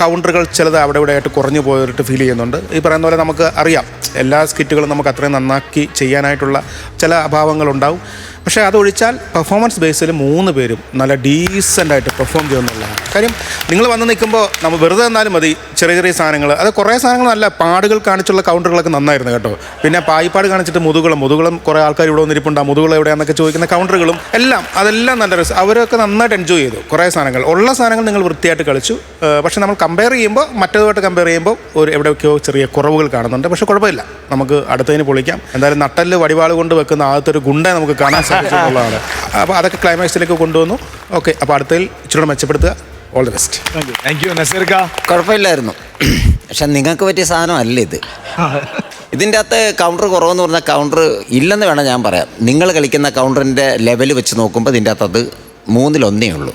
കൗണ്ടറുകൾ ചിലത് അവിടെ ഇവിടെ ആയിട്ട് കുറഞ്ഞു പോയിട്ട് ഫീൽ ചെയ്യുന്നുണ്ട്. ഈ പറയുന്ന പോലെ നമുക്ക് അറിയാം എല്ലാ സ്കിറ്റുകളും നമുക്ക് അത്രയും നന്നാക്കി ചെയ്യാനായിട്ടുള്ള ചില അഭാവങ്ങളുണ്ടാവും. പക്ഷേ അതൊഴിച്ചാൽ പെർഫോമൻസ് ബേസിൽ 3 പേരും നല്ല ഡീസൻ്റായിട്ട് പെർഫോം ചെയ്യുന്നുള്ളതാണ് കാര്യം. നിങ്ങൾ വന്ന് നിൽക്കുമ്പോൾ നമ്മൾ വെറുതെ നിന്നാലും മതി. ചെറിയ ചെറിയ സാധനങ്ങൾ, അത് കുറേ സാധനങ്ങൾ നല്ല പാടുകൾ കാണിച്ചുള്ള കൗണ്ടറുകളൊക്കെ നന്നായിരുന്നു കേട്ടോ. പിന്നെ പായിപ്പാട് കാണിച്ചിട്ട് മുതുകുളം കുറേ ആൾക്കാർ ഇവിടെ വന്നിരിപ്പുണ്ട്, ആ മുതുകുളം എവിടെയാണെന്നൊക്കെ ചോദിക്കുന്ന കൗണ്ടറുകളും അതെല്ലാം നല്ല രസം. അവരൊക്കെ നന്നായിട്ട് എൻജോയ് ചെയ്തു. കുറേ സാധനങ്ങൾ ഉള്ള സാധനങ്ങൾ നിങ്ങൾ വൃത്തിയായിട്ട് കളിച്ചു. പക്ഷെ നമ്മൾ കമ്പയർ ചെയ്യുമ്പോൾ മറ്റേതുമായിട്ട് കമ്പയർ ചെയ്യുമ്പോൾ എവിടെയൊക്കെയോ ചെറിയ കുറവുകൾ കാണുന്നുണ്ട്. പക്ഷെ കുഴപ്പമില്ല, നമുക്ക് അടുത്തതിന് പൊളിക്കാം. എന്തായാലും നട്ടല് വടിവാൾ കൊണ്ട് വെക്കുന്ന ആദ്യത്തെ ഒരു ഗുണ്ട നമുക്ക് കാണാൻ സാധിച്ചിട്ടുള്ളതാണ്. അപ്പോൾ അതൊക്കെ ക്ലൈമാക്സിലേക്ക് കൊണ്ടുവന്നു. ഓക്കെ, അപ്പോൾ അടുത്തതിൽ ഇച്ചിരി മെച്ചപ്പെടുത്തുക. All the best. Thank you. നസീർക്ക, കുഴപ്പമില്ലായിരുന്നു. പക്ഷെ നിങ്ങൾക്ക് പറ്റിയ സാധനമല്ല ഇത്. ഇതിൻ്റെ അകത്ത് കൗണ്ടർ കുറവെന്ന് പറഞ്ഞാൽ കൗണ്ടർ ഇല്ലെന്ന് വേണം ഞാൻ പറയാം. നിങ്ങൾ കളിക്കുന്ന കൗണ്ടറിൻ്റെ ലെവൽ വെച്ച് നോക്കുമ്പോൾ ഇതിൻ്റെ അകത്ത് അത് 3-1 ഉള്ളൂ.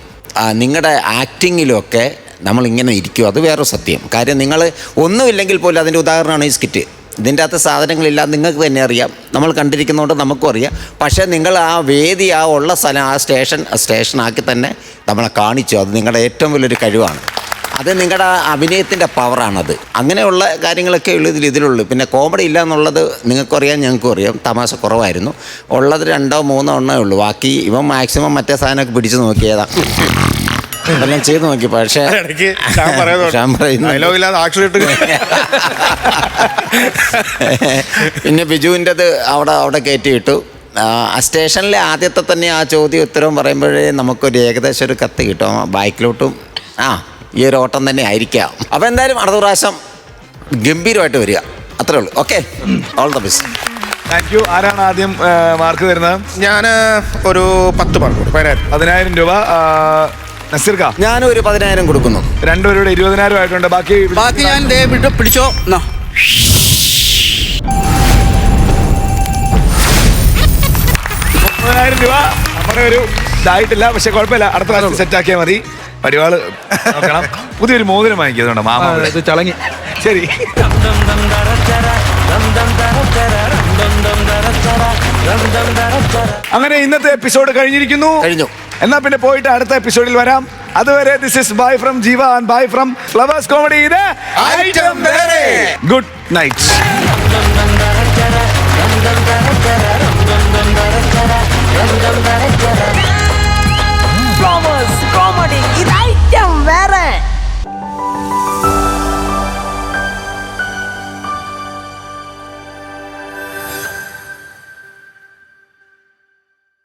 നിങ്ങളുടെ ആക്ടിങ്ങിലൊക്കെ നമ്മളിങ്ങനെ ഇരിക്കും, അത് വേറെ സത്യം. കാര്യം നിങ്ങൾ ഒന്നുമില്ലെങ്കിൽ പോലും അതിൻ്റെ ഉദാഹരണമാണ് ഈ സ്കിറ്റ്. ഇതിൻ്റെ അകത്ത് സാധനങ്ങളില്ല, നിങ്ങൾക്ക് തന്നെ അറിയാം, നമ്മൾ കണ്ടിരിക്കുന്നതുകൊണ്ട് നമുക്കും അറിയാം. പക്ഷേ നിങ്ങൾ ആ വേദി, ആ ഉള്ള സ്ഥലം, ആ സ്റ്റേഷനാക്കി തന്നെ നമ്മളെ കാണിച്ചു. അത് നിങ്ങളുടെ ഏറ്റവും വലിയൊരു കഴിവാണ്. അത് നിങ്ങളുടെ അഭിനയത്തിൻ്റെ പവറാണത്. അങ്ങനെയുള്ള കാര്യങ്ങളൊക്കെ ഉള്ളൂ ഇതിലുള്ളൂ. പിന്നെ കോമഡി ഇല്ല എന്നുള്ളത് നിങ്ങൾക്കും അറിയാം, ഞങ്ങൾക്കും അറിയാം. തമാശ കുറവായിരുന്നു. ഉള്ളത് 2-3 ഉള്ളൂ. ബാക്കി ഇവൻ മാക്സിമം മറ്റേ സാധനമൊക്കെ പിടിച്ചു നോക്കിയതാ, എല്ലാം ചെയ്ത് നോക്കി. പക്ഷേ പിന്നെ ബിജുവിൻ്റെത് അവിടെ കയറ്റിയിട്ടു. ആ സ്റ്റേഷനിലെ ആദ്യത്തെ തന്നെ ആ ചോദ്യം ഉത്തരവും പറയുമ്പോഴേ നമുക്കൊരു ഏകദേശം ഒരു കത്ത് കിട്ടും. ബാക്കിലോട്ടും ഈ ഒരു ഓട്ടം തന്നെ ആയിരിക്കാം. അപ്പോൾ എന്തായാലും അടുത്ത പ്രാവശ്യം ഗംഭീരമായിട്ട് വരിക, അത്രേ ഉള്ളൂ. Okay, all the best. Thank U. ആരാണ് ആദ്യം മാർക്ക് തരുന്നത്? ഞാൻ ഒരു 10 മാർക്ക്, 10,000 രൂപ. നസീർക്ക, ഞാനൊരു 10,000 കൊടുക്കുന്നു. രണ്ടുപേരുടെ 20,000 ആയിട്ടുണ്ട്. ബാക്കി ഞാൻ പിടിച്ചോ. 30,000 രൂപ നമ്മുടെ ഒരു ഇതായിട്ടില്ല. പക്ഷെ കുഴപ്പമില്ല, അടുത്ത പ്രാവശ്യം സെറ്റാക്കിയാൽ മതി. പരിപാടി നോക്കണം. പുതിയൊരു മോതിരം വാങ്ങിക്കുന്നുണ്ട് മാമ, ചളങ്ങി. ശരി, അങ്ങനെ ഇന്നത്തെ എപ്പിസോഡ് കഴിഞ്ഞു. എന്നാ പിന്നെ പോയിട്ട് അടുത്ത എപ്പിസോഡിൽ വരാം. അതുവരെ ദിസ് ഇസ് ബൈ ഫ്രം ജീവ and bye from flowers comedy. ഇത് ഐറ്റം വേറെ. Good night. Flowers.